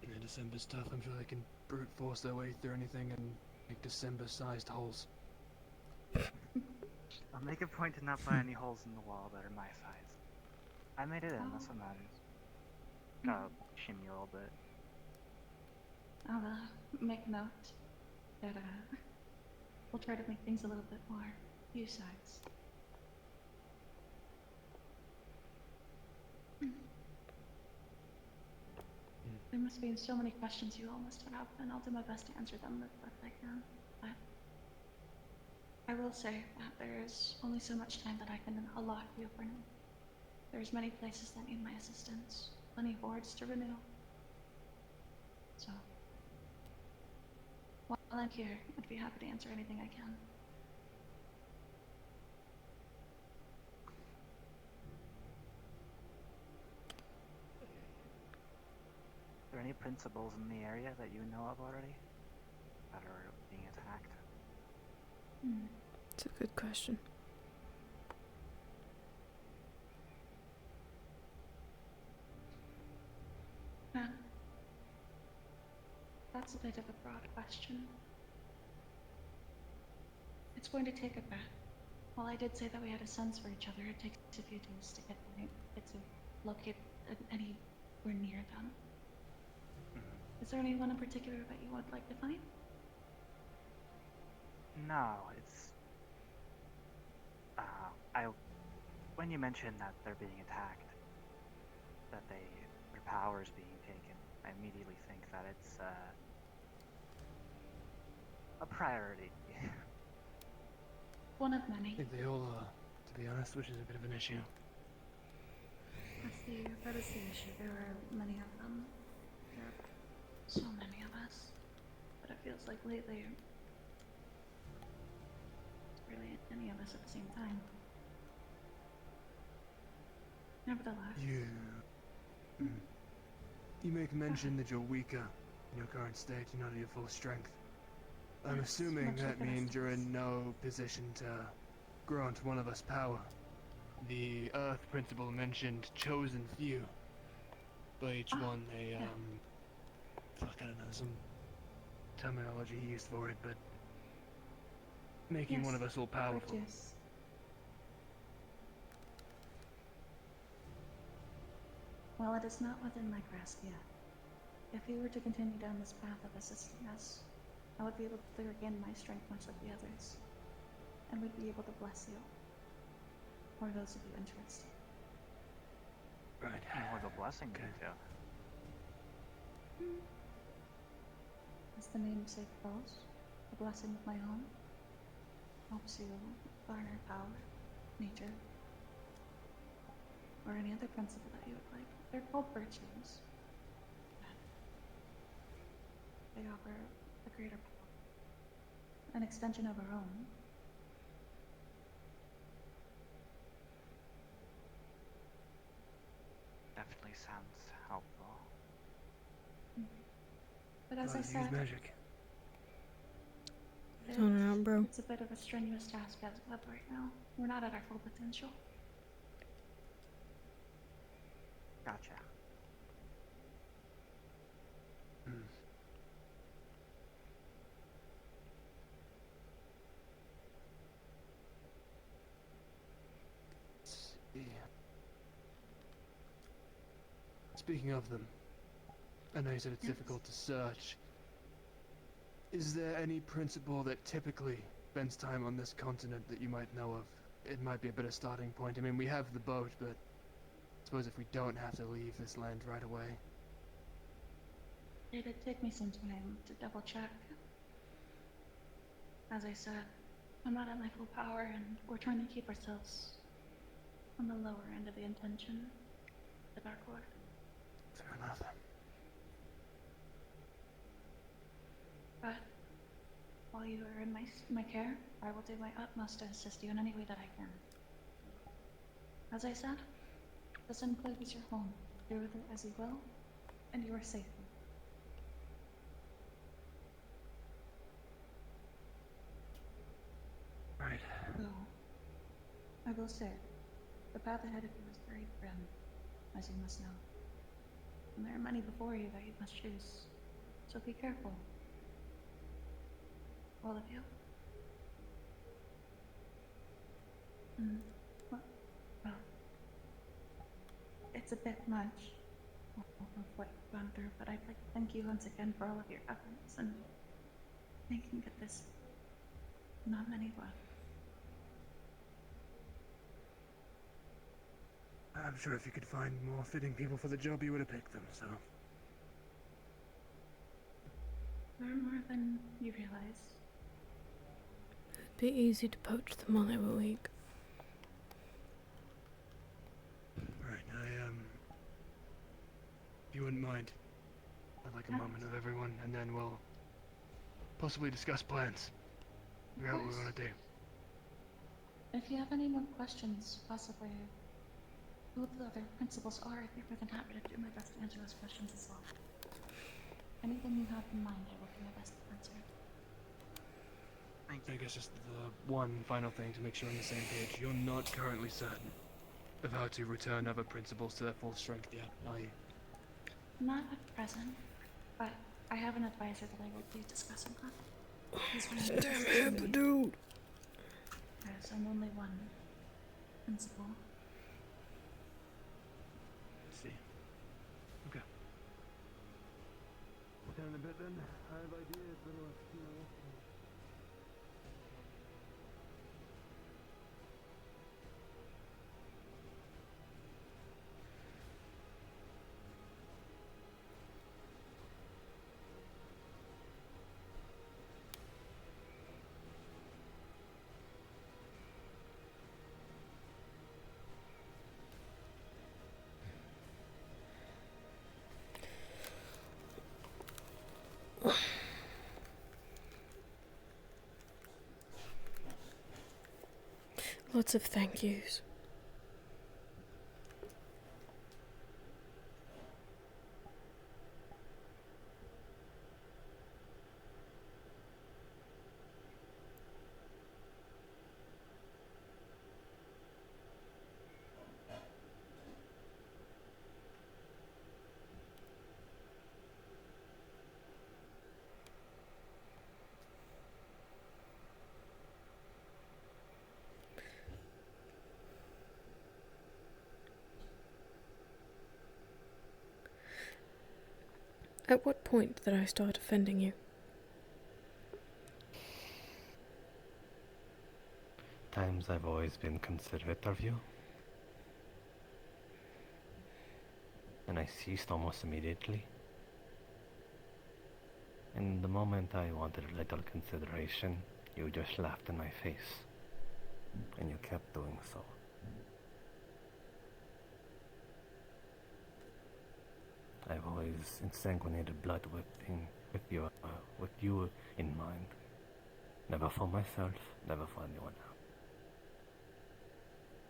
The December stuff, I'm sure they can brute force their way through anything and make December-sized holes. I'll make a point to not find any holes in the wall that are my size. I made it in, that's what matters. Gotta shimmy a little bit. I'll make note that we'll try to make things a little bit more you-size. There must be so many questions you all must have, and I'll do my best to answer them the best I can. But I will say that there is only so much time that I can allot you for now. There's many places that need my assistance, plenty of wards to renew. So, while I'm here, I'd be happy to answer anything I can. Are there any principals in the area that you know of already that are being attacked? It's a good question. That's a bit of a broad question. It's going to take a bit. While I did say that we had a sense for each other, it takes a few days to get to locate anywhere near them. Is there anyone in particular that you would like to find? No, it's... When you mentioned that they're being attacked, that their power's being taken, I immediately think that it's, a priority. One of many. I think they all are, to be honest, which is a bit of an issue. That is the issue. There are many of them. There are so many of us. But it feels like lately, it's really any of us at the same time. Nevertheless. You make mention that you're weaker in your current state, you're not at your full strength. I'm assuming that means you're in no position to grant one of us power. The Earth Principle mentioned chosen few. By each one, they, fuck, I don't know, some terminology he used for it, but making one of us all powerful. Yes. Well, it is not within my grasp yet. If you were to continue down this path of assisting us, I would be able to regain my strength much like the others, and would be able to bless you, or those of you interested. Right. More the blessing Okay. too. As the namesake goes, a blessing of my own helps you garner power, nature, or any other principle that you would like. They're called virtues. They offer a greater power, an extension of our own. Definitely sounds helpful. But as I Use said, magic. Tone it out, bro. it's a bit of a strenuous task as of right now. We're not at our full potential. Gotcha. Speaking of them, I know you said it's difficult to search. Is there any principle that typically spends time on this continent that you might know of? It might be a better starting point. I mean, we have the boat, but I suppose if we don't have to leave this land right away. It did take me some time to double check. As I said, I'm not at my full power, and we're trying to keep ourselves on the lower end of the intention, the Dark Lord. Fair enough. But while you are in my care, I will do my utmost to assist you in any way that I can. As I said, this includes your home. Do with it as you will, and you are safe. Right. Though, I will say, the path ahead of you is very grim, as you must know. And there are many before you that you must choose. So be careful. All of you. Well, it's a bit much of what you've gone through, but I'd like to thank you once again for all of your efforts and making it this not many left. I'm sure if you could find more fitting people for the job, you would have picked them, so. There are more than you realize. It'd be easy to poach them while they were weak. Right, if you wouldn't mind, I'd like a moment of everyone, and then we'll possibly discuss plans. Figure out what we want to do. If you have any more questions, possibly who the other principals are, I'd be more than happy to do my best to answer those questions as well. Anything you have in mind, I will do my best to answer. I guess just the one final thing to make sure we're on the same page. You're not currently certain of how to return other principals to their full strength yet, are you? Not at present, but I have an advisor that I will be discussing that. He's one of the Damn it, dude. There's only one principle. See. Okay. Down in a bit then. I have ideas, but Lots of thank yous. At what point did I start offending you? Times I've always been considerate of you. And I ceased almost immediately. And the moment I wanted a little consideration, you just laughed in my face. And you kept doing so. I've always insanguinated blood with you in mind. Never for myself, never for anyone else.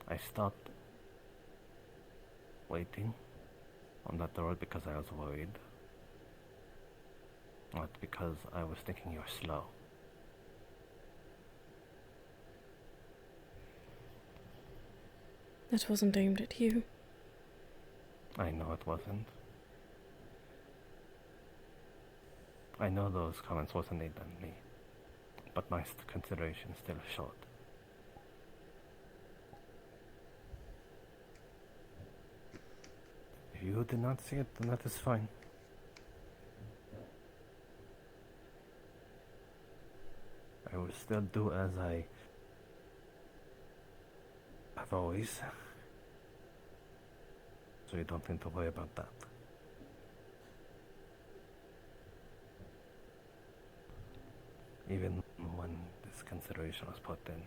I stopped waiting on that road because I was worried. Not because I was thinking you're slow. That wasn't aimed at you. I know it wasn't. I know those comments wasn't aimed at me, but my consideration still showed. If you did not see it, then that is fine. I will still do as I have always, so you don't need to worry about that. Even when this consideration was put in,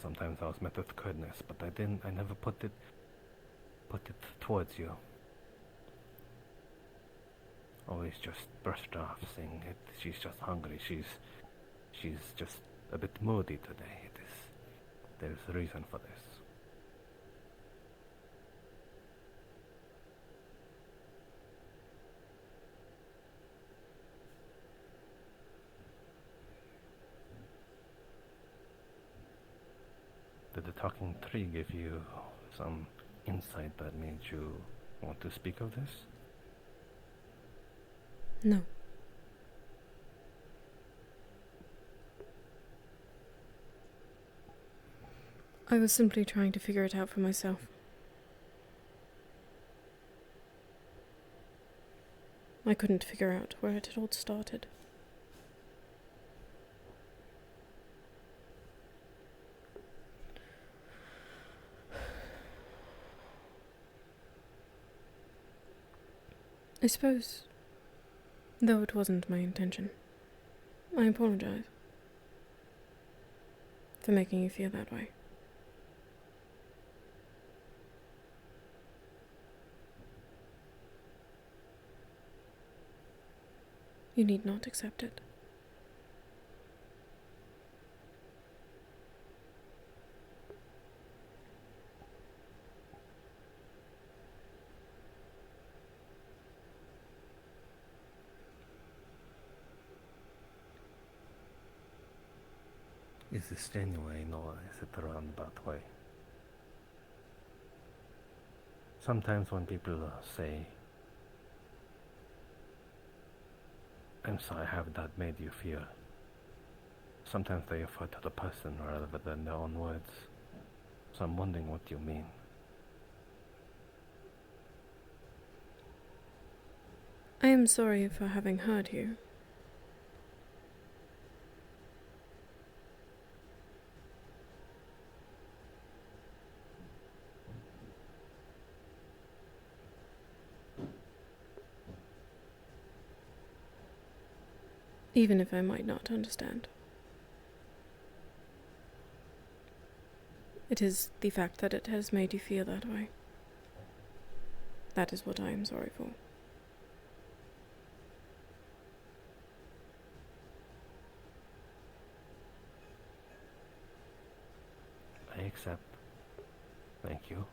sometimes I was met with kindness, but I never put it towards you. Always just brushed off, saying she's just hungry, she's just a bit moody today. There's a reason for this. Did the talking tree give you some insight that made you want to speak of this? No. I was simply trying to figure it out for myself. I couldn't figure out where it had all started. I suppose, though it wasn't my intention, I apologize for making you feel that way. You need not accept it. Is this genuine or is it a roundabout way? Sometimes when people say, "I'm sorry, have that made you feel?" Sometimes they refer to the person rather than their own words. So I'm wondering what you mean. I am sorry for having hurt you. Even if I might not understand. It is the fact that it has made you feel that way. That is what I am sorry for. I accept. Thank you.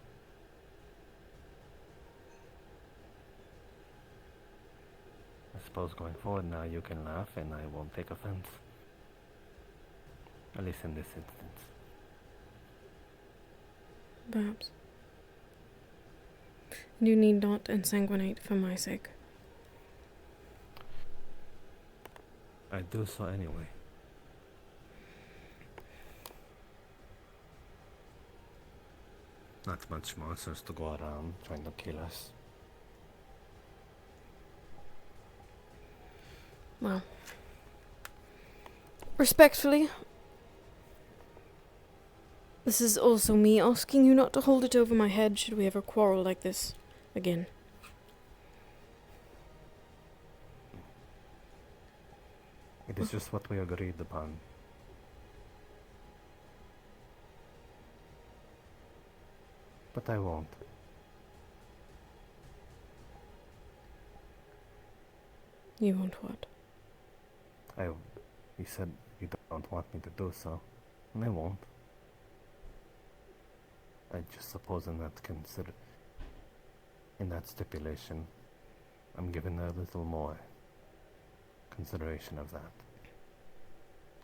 I suppose going forward now you can laugh and I won't take offense. At least in this instance. Perhaps. You need not ensanguinate for my sake. I do so anyway. Not much monsters to go around trying to kill us. Well, respectfully, this is also me asking you not to hold it over my head should we ever quarrel like this again. It is just what we agreed upon. But I won't. You won't what? You said you don't want me to do so, and I won't. I just suppose in that stipulation, I'm given a little more consideration of that.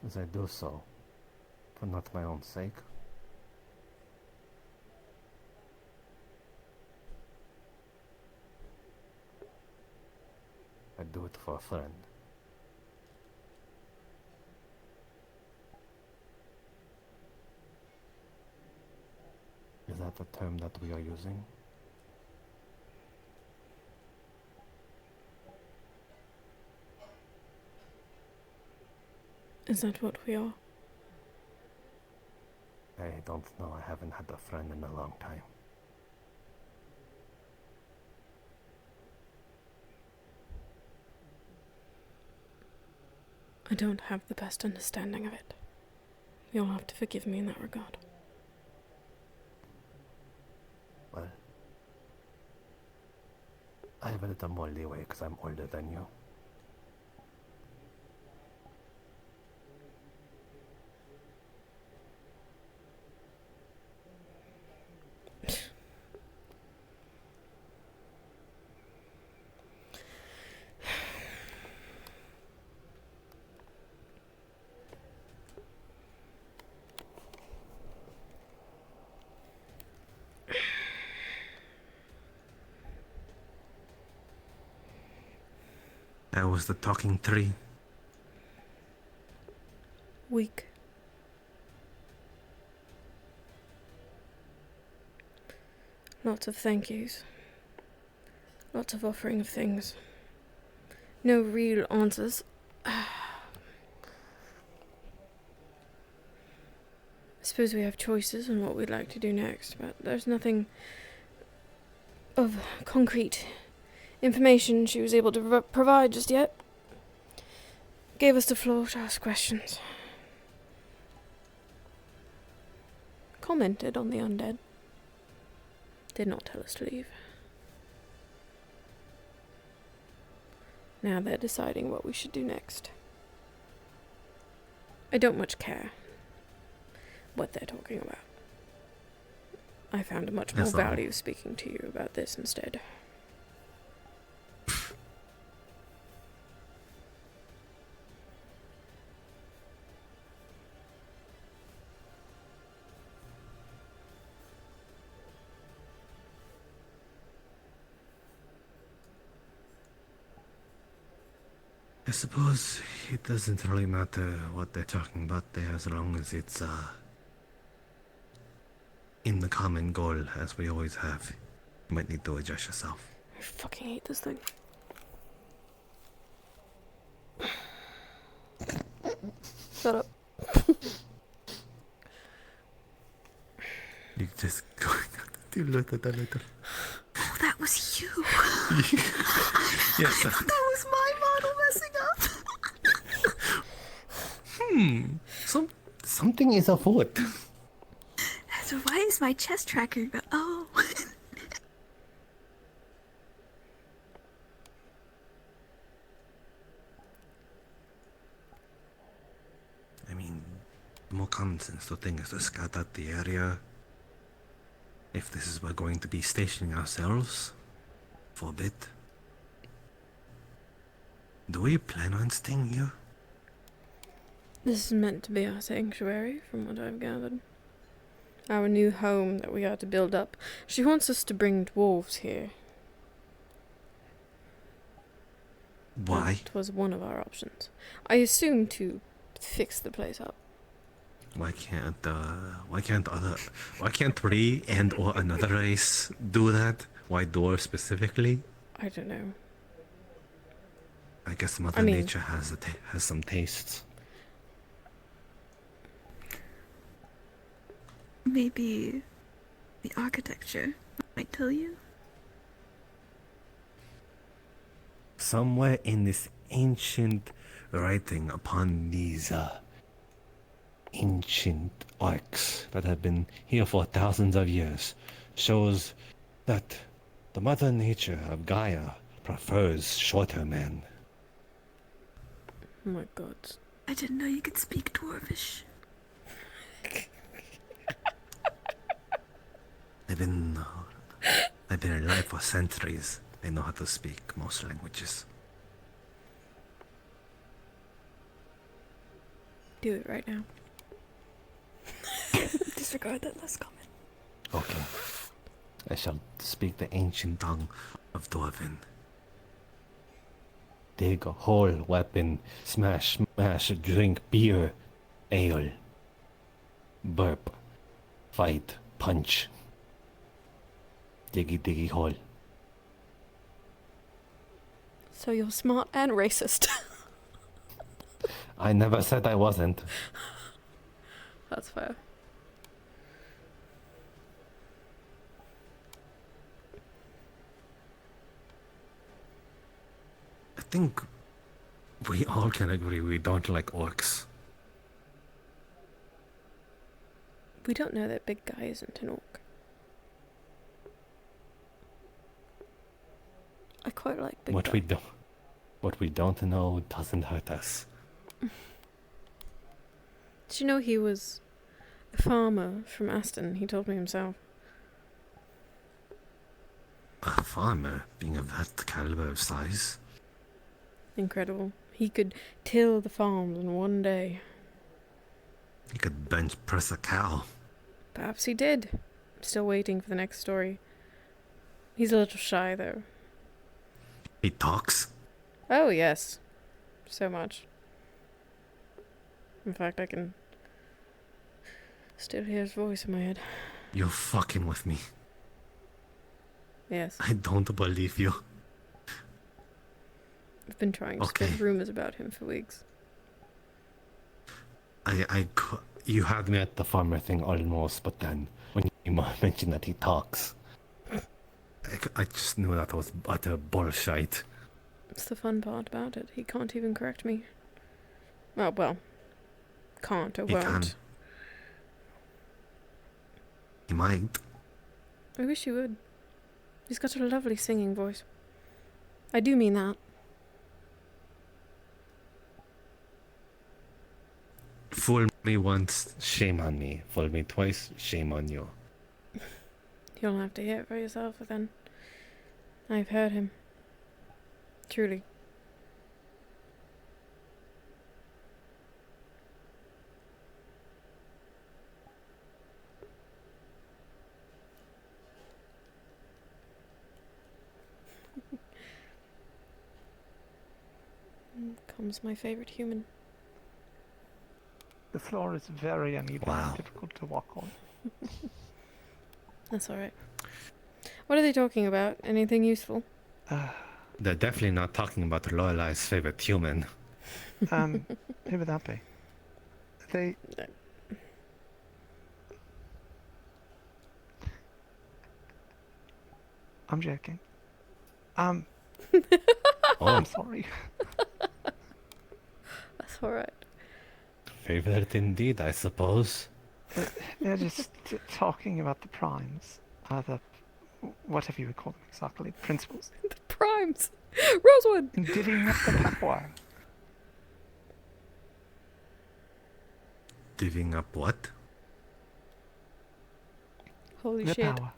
As I do so, for not my own sake. I do it for a friend. Is that the term that we are using? Is that what we are? I don't know. I haven't had a friend in a long time. I don't have the best understanding of it. You'll have to forgive me in that regard. Well, I have a little more leeway because I'm older than you. That was the talking tree. Weak. Lots of thank yous. Lots of offering of things. No real answers. I suppose we have choices on what we'd like to do next, but there's nothing of concrete information she was able to provide just yet. Gave us the floor to ask questions. Commented on the undead. Did not tell us to leave. Now they're deciding what we should do next. I don't much care what they're talking about. I found a much more value speaking to you about this instead. I suppose it doesn't really matter what they're talking about there as long as it's in the common goal as we always have. You might need to adjust yourself. I fucking hate this thing. Shut up. You just go a little. Oh, that was you. Yes. I thought that was my model messing up. Something is afoot. So why is my chest tracker go? Oh. I mean, the more common sense the thing is to scout out the area. If this is we're going to be stationing ourselves for a bit. Do we plan on staying here? This is meant to be our sanctuary, from what I've gathered. Our new home that we are to build up. She wants us to bring dwarves here. Why? That was one of our options. I assume to fix the place up. Why can't we and or another race do that? Why dwarves specifically? I don't know. I guess Mother Nature has some tastes. Maybe the architecture might tell you. Somewhere in this ancient writing upon these ancient arcs that have been here for thousands of years shows that the Mother Nature of Gaia prefers shorter men. Oh my god. I didn't know you could speak Dwarvish. They've been alive for centuries. They know how to speak most languages. Do it right now. Disregard that last comment. Okay. I shall speak the ancient tongue of Dwarven. Dig a hole, weapon, smash, drink beer, ale, burp, fight, punch. Diggy hole. So you're smart and racist. I never said I wasn't. That's fair. I think we all can agree we don't like orcs. We don't know that big guy isn't an orc. I quite like big guy. What we don't know doesn't hurt us. Did you know he was a farmer from Aston? He told me himself. A farmer being of that caliber of size? Incredible. He could till the farms in one day. He could bench press a cow. Perhaps he did. I'm still waiting for the next story. He's a little shy, though. He talks? Oh, yes. So much. In fact, I can still hear his voice in my head. You're fucking with me. Yes. I don't believe you. I've been trying to spread rumors about him for weeks. You had me at the farmer thing almost, but then when you mentioned that he talks, I just knew that was utter bullshit. It's the fun part about it. He can't even correct me. Well, can't or He won't. can. He might. I wish he would. He's got a lovely singing voice. I do mean that. Fool me once, shame on me. Fool me twice, shame on you. You'll have to hear it for yourself then. I've heard him. Truly. comes my favorite human. The floor is very uneven Wow. and difficult to walk on. That's alright. What are they talking about? Anything useful? They're definitely not talking about Lorelai's favorite human. Who would that be? They... I'm joking. Oh. I'm sorry. That's alright. Favorite indeed, I suppose. They're just talking about the primes. The... whatever you would call them exactly. Principles. The primes! Rosewood! And divvying up the power. Divvying up what? Holy The shit. power.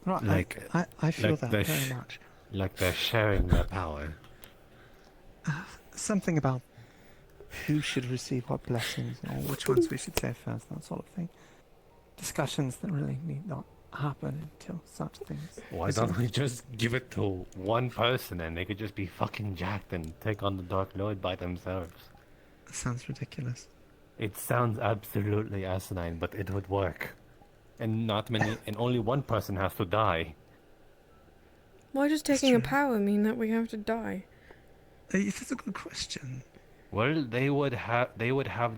Right, Like, I feel like that they're very much. Like they're sharing their power. Something about who should receive what blessings or which ones we should say first, that sort of thing. Discussions that really need not happen until such things. Why don't we just give it to one person and they could just be fucking jacked and take on the Dark Lord by themselves? Sounds ridiculous. It sounds absolutely asinine, but it would work. And not many, and only one person has to die. Why does taking a power mean that we have to die? It's a good question. Well, they would have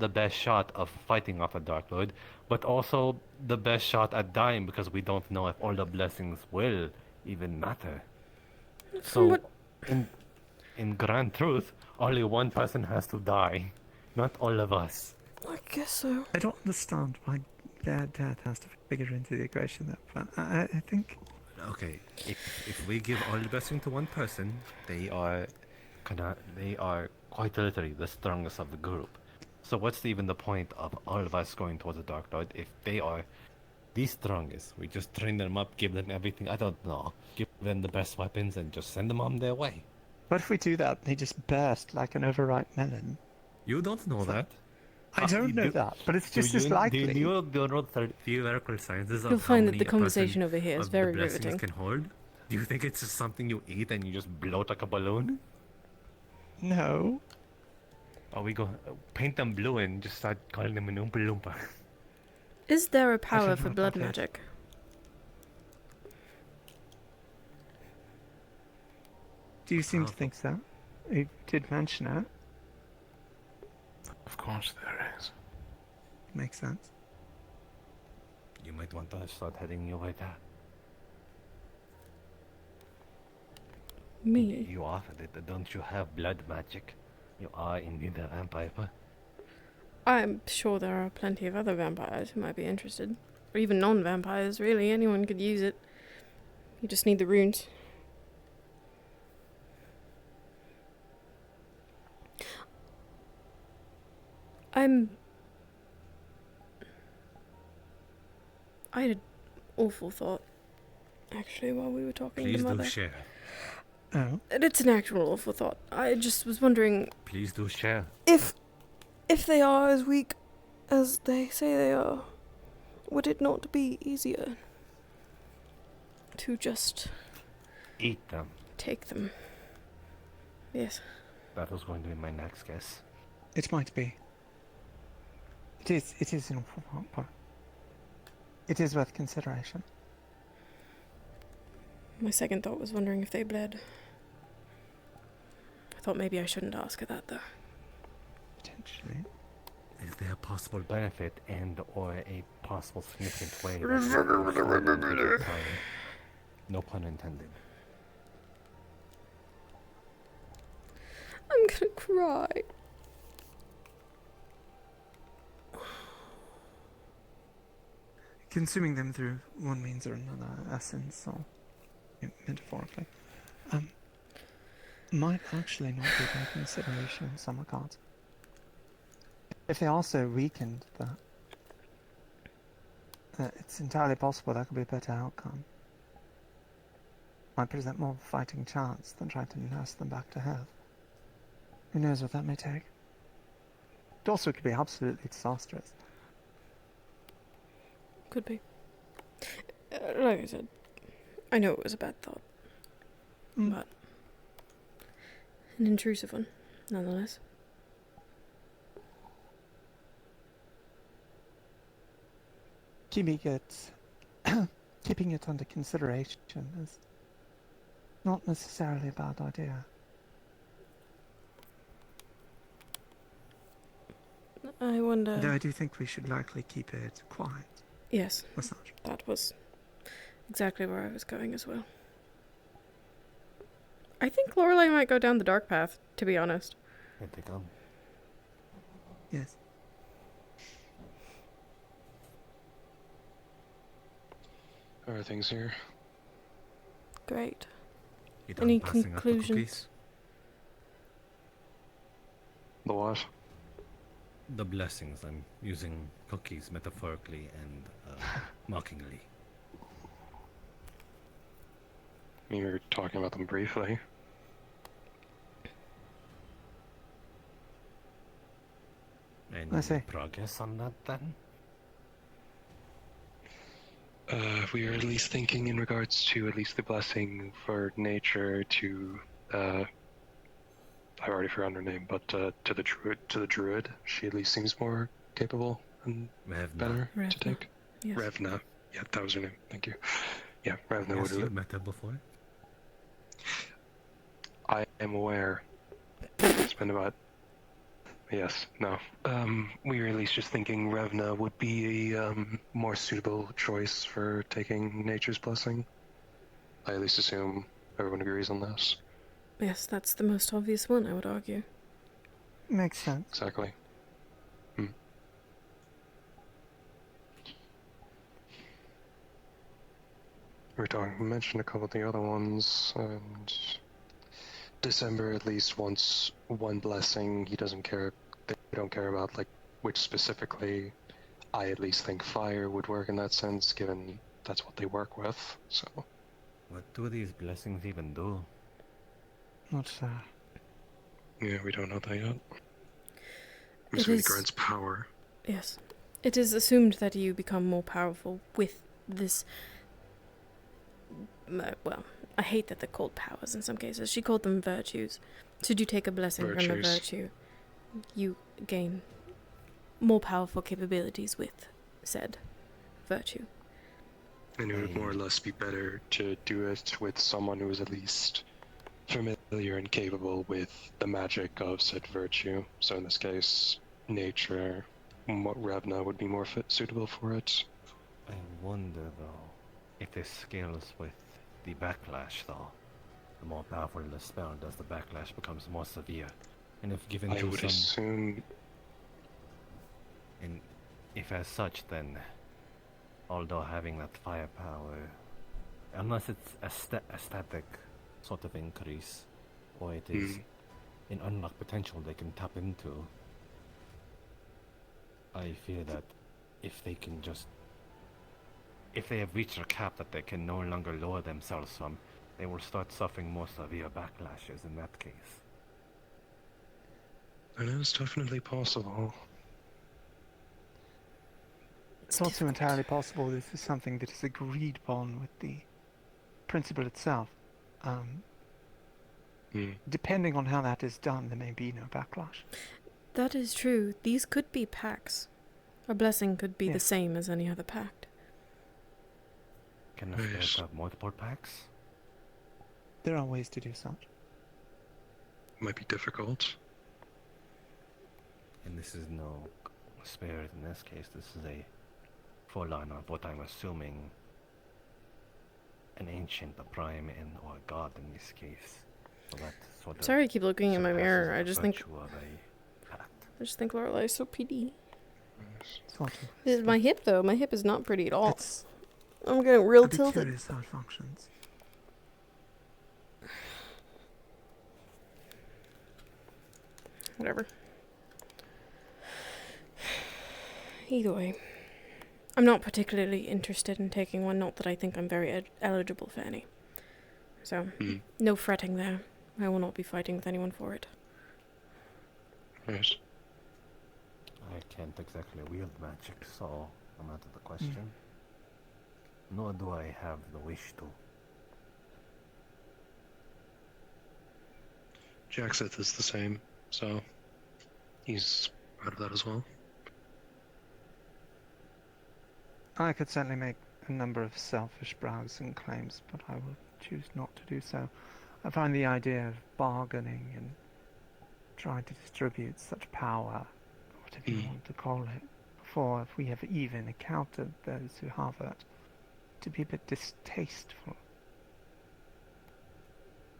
the best shot of fighting off a Dark Lord, but also the best shot at dying because we don't know if all the blessings will even matter. So, in grand truth, only one person has to die, not all of us. I guess so. I don't understand why their death has to figure into the equation there, but I think... Okay, if we give all the blessing to one person, they are quite literally the strongest of the group. So what's even the point of all of us going towards the Dark Lord if they are the strongest? We just train them up, give them everything, I don't know, give them the best weapons and just send them on their way. What if we do that and they just burst like an overripe melon? You don't know that. I don't know that, but it's just as likely. Do you know the theoretical sciences of You'll how find that many the a person conversation over here is of very the blessings riveting. can hold? Do you think it's just something you eat and you just bloat like a balloon? No. Or we go paint them blue and just start calling them an Oompa Loompa. Is there a power don't for know blood about that. magic? Do you seem to think so? You did mention it. Of course there is. Makes sense. You might want to start heading your way there. Me? You offered it, don't you have blood magic? You are indeed a vampire. I'm sure there are plenty of other vampires who might be interested. Or even non-vampires, really. Anyone could use it. You just need the runes. I had an awful thought, actually, while we were talking Please to Mother. do share. Oh. And it's an actual awful thought. I just was wondering Please do share. if they are as weak as they say they are, would it not be easier to just Eat them. take them? Yes. That was going to be my next guess. It might be. It is an awful thought, but it is worth consideration. My second thought was wondering if they bled. I thought maybe I shouldn't ask her that, though. Potentially. Is there a possible benefit and or a possible significant way that no pun intended. I'm gonna cry. Consuming them through one means or another, essence or metaphorically, might actually not be their consideration in some regards. If they are so weakened that it's entirely possible there could be a better outcome. Might present more of a fighting chance than trying to nurse them back to health. Who knows what that may take? It also could be absolutely disastrous. Could be. Like I said, I know it was a bad thought. But An intrusive one, nonetheless. Keeping it under consideration is not necessarily a bad idea. I wonder... Though I do think we should likely keep it quiet. Yes, As such. that was exactly where I was going as well. I think Lorelei might go down the dark path, to be honest. Here they come. Yes. How are things here? Great. You done Any passing out the conclusions? cookies? The what? The blessings. I'm using cookies metaphorically and mockingly. You were talking about them briefly. Any I see. progress on that then? We are at least thinking in regards to at least the blessing for nature to, I've already forgotten her name, but to the druid, she at least seems more capable and Revna. better to Revna. take. Yes. Revna. Yeah, that was her name. Thank you. Yeah, Revna Yes, would. you've met her before? I am aware. It's been about. Yes, no. We were at least just thinking Revna would be a more suitable choice for taking nature's blessing. I at least assume everyone agrees on this. Yes, that's the most obvious one, I would argue. Makes sense. Exactly. We mentioned a couple of the other ones, and December at least wants one blessing. He doesn't care. They don't care about like which specifically. I at least think fire would work in that sense, given that's what they work with. So. What do these blessings even do? Not sure. Yeah, we don't know that yet. It So he is- grants power. Yes. It is assumed that you become more powerful with this... well, I hate that they're called powers in some cases. She called them virtues. Should you take a blessing from a Virtues. virtue, you gain more powerful capabilities with said virtue. And it would more or less be better to do it with someone who is at least familiar and capable with the magic of said virtue. So in this case, nature, Revna would be more suitable for it. I wonder though, if this scales with the backlash though. The more powerful the spell does, the backlash becomes more severe. And if given I to would some... assume... And if as such then, although having that firepower, unless it's a static sort of increase, or it is an unlocked potential they can tap into, I fear that if they can just... If they have reached a cap that they can no longer lower themselves from, they will start suffering more severe backlashes in that case. And it's definitely possible. It's also entirely possible this is something that is agreed upon with the principle itself. Depending on how that is done, there may be no backlash. That is true. These could be pacts. A blessing could be the Yes. same as any other pact. Can a spirit have multiple packs? There are ways to do such. Might be difficult. And this is no spirit in this case, this is a full-on of what I'm assuming an ancient, a prime, or a god in this case. So that sort of Sorry, I keep looking in my mirror. surpasses I the just think virtue of a pact. I just think Lorelei is so pretty. Sort of. This is my hip though. My hip is not pretty at all. I'm getting real I'd be tilted. curious how it functions. Whatever. Either way, I'm not particularly interested in taking one. Not that I think I'm very eligible for any. So, no fretting there. I will not be fighting with anyone for it. Right. I can't exactly wield magic, so I'm out of the question. Nor do I have the wish to. Jackseth is the same, so he's out of that as well. I could certainly make a number of selfish browsing claims, but I will choose not to do so. I find the idea of bargaining and trying to distribute such power, whatever you want to call it, before if we have even encountered those who have it, to be a bit distasteful.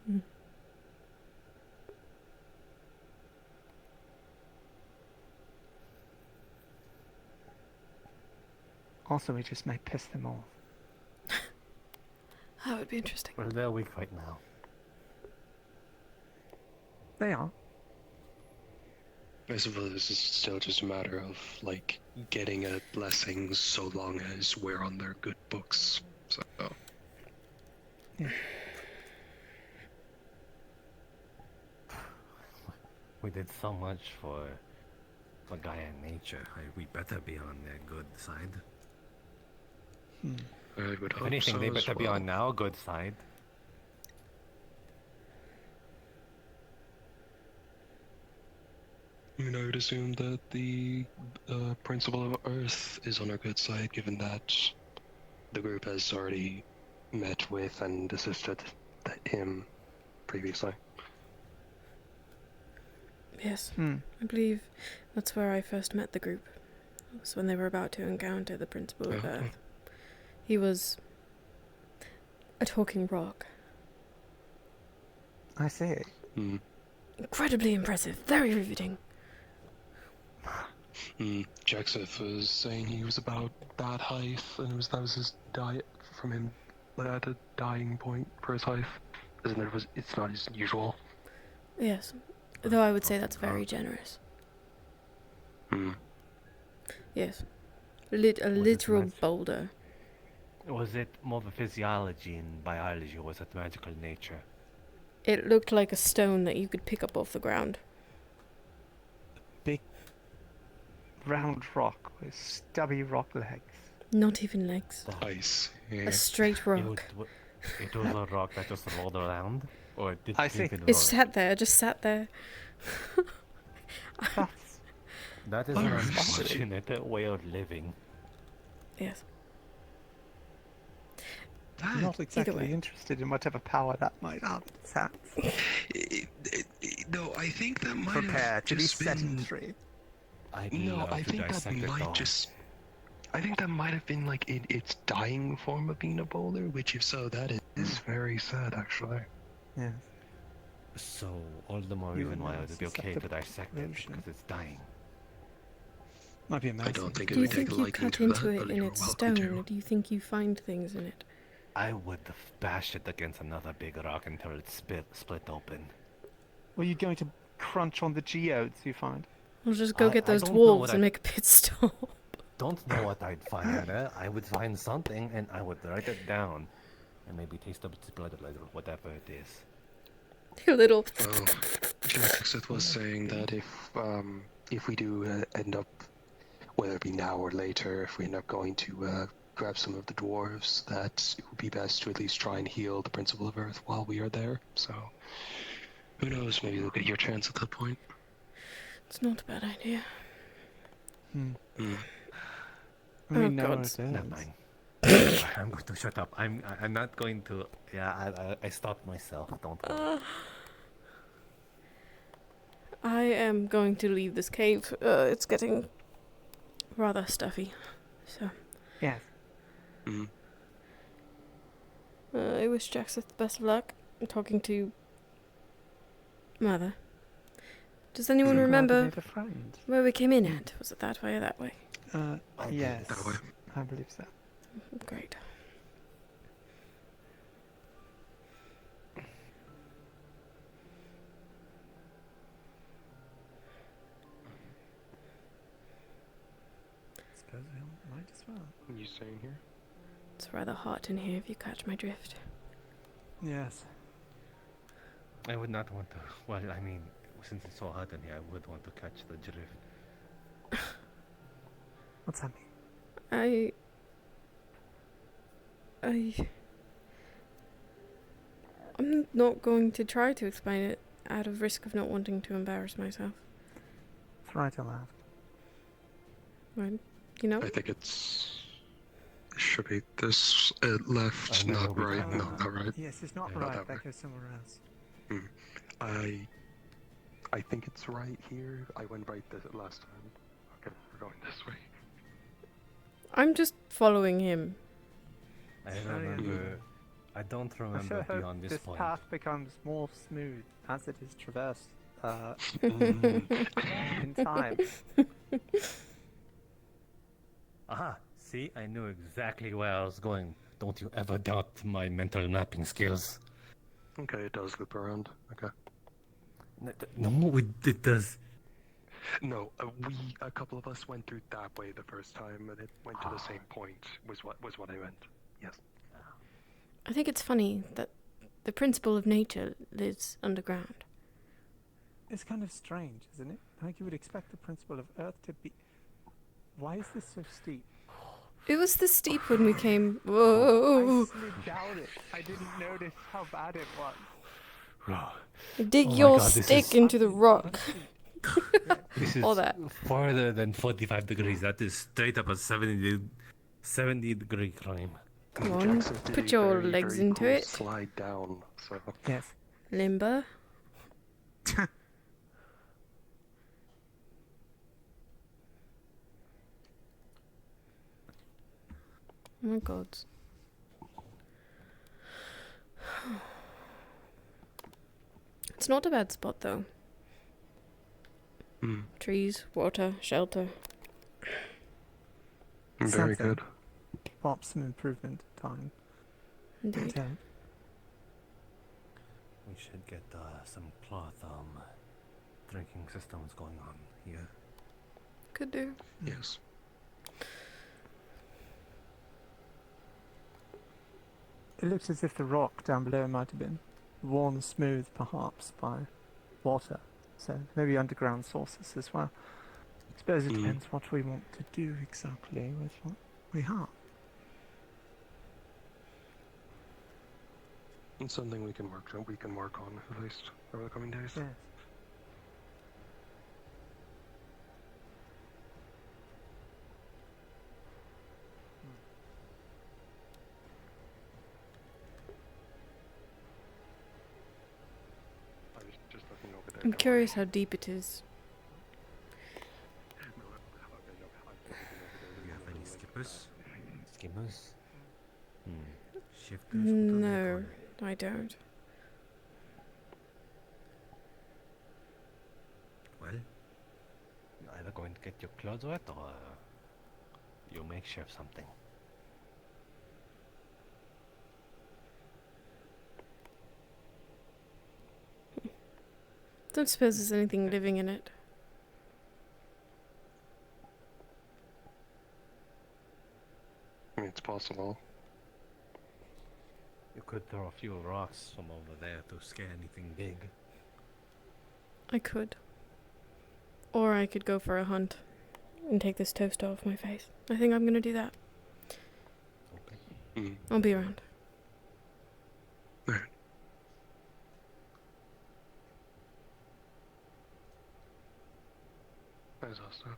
Mm. Also, we just may piss them off. That would be interesting. Well, they're weak right now. They are. I suppose this is still just a matter of, like, getting a blessing so long as we're on their good books, so... Yeah. We did so much for Gaia nature. We better be on their good side. I would If hope anything, so they as better be well. on our good side. I mean, I would assume that the Principle of Earth is on our good side, given that the group has already met with and assisted him previously. Yes, I believe that's where I first met the group. It was when they were about to encounter the Principle of Earth. He was a talking rock. I see. Incredibly impressive, very riveting. Jackseth was saying he was about that height, and that was his diet from him at a dying point for his height. It's not his usual. Yes, though I would say that's very generous. Yes, a literal boulder. Was it more of a physiology and biology, or was it magical nature? It looked like a stone that you could pick up off the ground. Big round rock with stubby rock legs. Not even legs. Ice. A straight rock. It was a rock that just rolled around, or did I see. it It sat there, just sat there. That is an unfortunate way of living. Yes. Not exactly interested in whatever power that might have. No, I think that might Prepare have to be just set been... free. No, I think that might just... I think that might have been like its dying form of being a boulder, which if so, that is very sad, actually. Yeah. So, all the more reason why it would be okay to dissect it, because it's dying. Might be amazing. I don't think it Do you would take think a you liking cut to into that, it but in you're its welcome stone, to. or do you think you find things in it? I would bash it against another big rock until it split open. Were you going to crunch on the geodes you find? We'll just go get I those don't know dwarves what and make a pit stop. Don't know what I'd find there. I would find something and I would write it down. And maybe taste of its blood a little, whatever it is. A little. Well, Jackseth was saying that if we do end up, whether it be now or later, if we end up going to grab some of the dwarves, that it would be best to at least try and heal the Principle of Earth while we are there. So, who knows, maybe we'll get your chance at that point. It's not a bad idea. I mean, no, God. Never mind. I'm going to shut up. I'm not going to. Yeah, I stopped myself. Don't worry. I am going to leave this cave. It's getting rather stuffy. So. Yes. I wish Jackseth the best of luck. I'm talking to Mother. Does anyone remember where we came in at? Was it that way or that way? Yes. I believe so. Great. Suppose we might as well. You staying here? It's rather hot in here, if you catch my drift. Yes. I would not want to. Well, I mean, since it's so hot in here, I would want to catch the drift. What's that mean? I'm not going to try to explain it. out of risk of not wanting to embarrass myself. It's right or left? Right, you know? I think it should be this left, no, not we right. can't. No, not right. Yes, it's not Yeah. right. that That way. goes somewhere else. I think it's right here. I went right this last time. Okay, we're going this way. I'm just following him. I Sorry, remember. I don't I remember sure hope beyond this this point. path becomes more smooth as it is traversed Mm. in time. Aha! See, I knew exactly where I was going. Don't you ever doubt my mental mapping skills. Okay, it does loop around. Okay. No, it does. No, a couple of us went through that way the first time, and it went to the same point. Was what I meant. Yes. I think it's funny that the principle of nature lives underground. It's kind of strange, isn't it? Like you would expect the principle of Earth to be. Why is this so steep? It was the steep when we came. I Whoa! slid down it. I didn't notice how bad it was. Dig Oh my your God, this stick is- into the rock. This is All that. farther than 45 degrees. That is straight up a 70-degree climb. Come on, Jackson did put a your very, legs very into cool it. Slide down. So Yes. Limber. Oh my god. It's not a bad spot though. Mm. Trees, water, shelter. Very Something. good. Pop some improvement time. Indeed. Okay. We should get some cloth drinking systems going on here. Could do. Yes. It looks as if the rock down below might have been worn smooth, perhaps, by water. So maybe underground sources as well. I suppose it depends what we want to do exactly with what we have. It's something we can work on at least over the coming days. Yes. I was just looking over there. I'm curious how deep it is. Do you have any skippers? Skimmers? Shifters? What are they No, called? I don't. Well, you're either going to get your clothes wet or you make sure of something. Don't suppose there's anything living in it. I mean, it's possible. You could throw a few rocks from over there to scare anything big. I could. Or I could go for a hunt and take this toast off my face. I think I'm gonna do that. Mm. I'll be around. Alright. Thanks, Asta.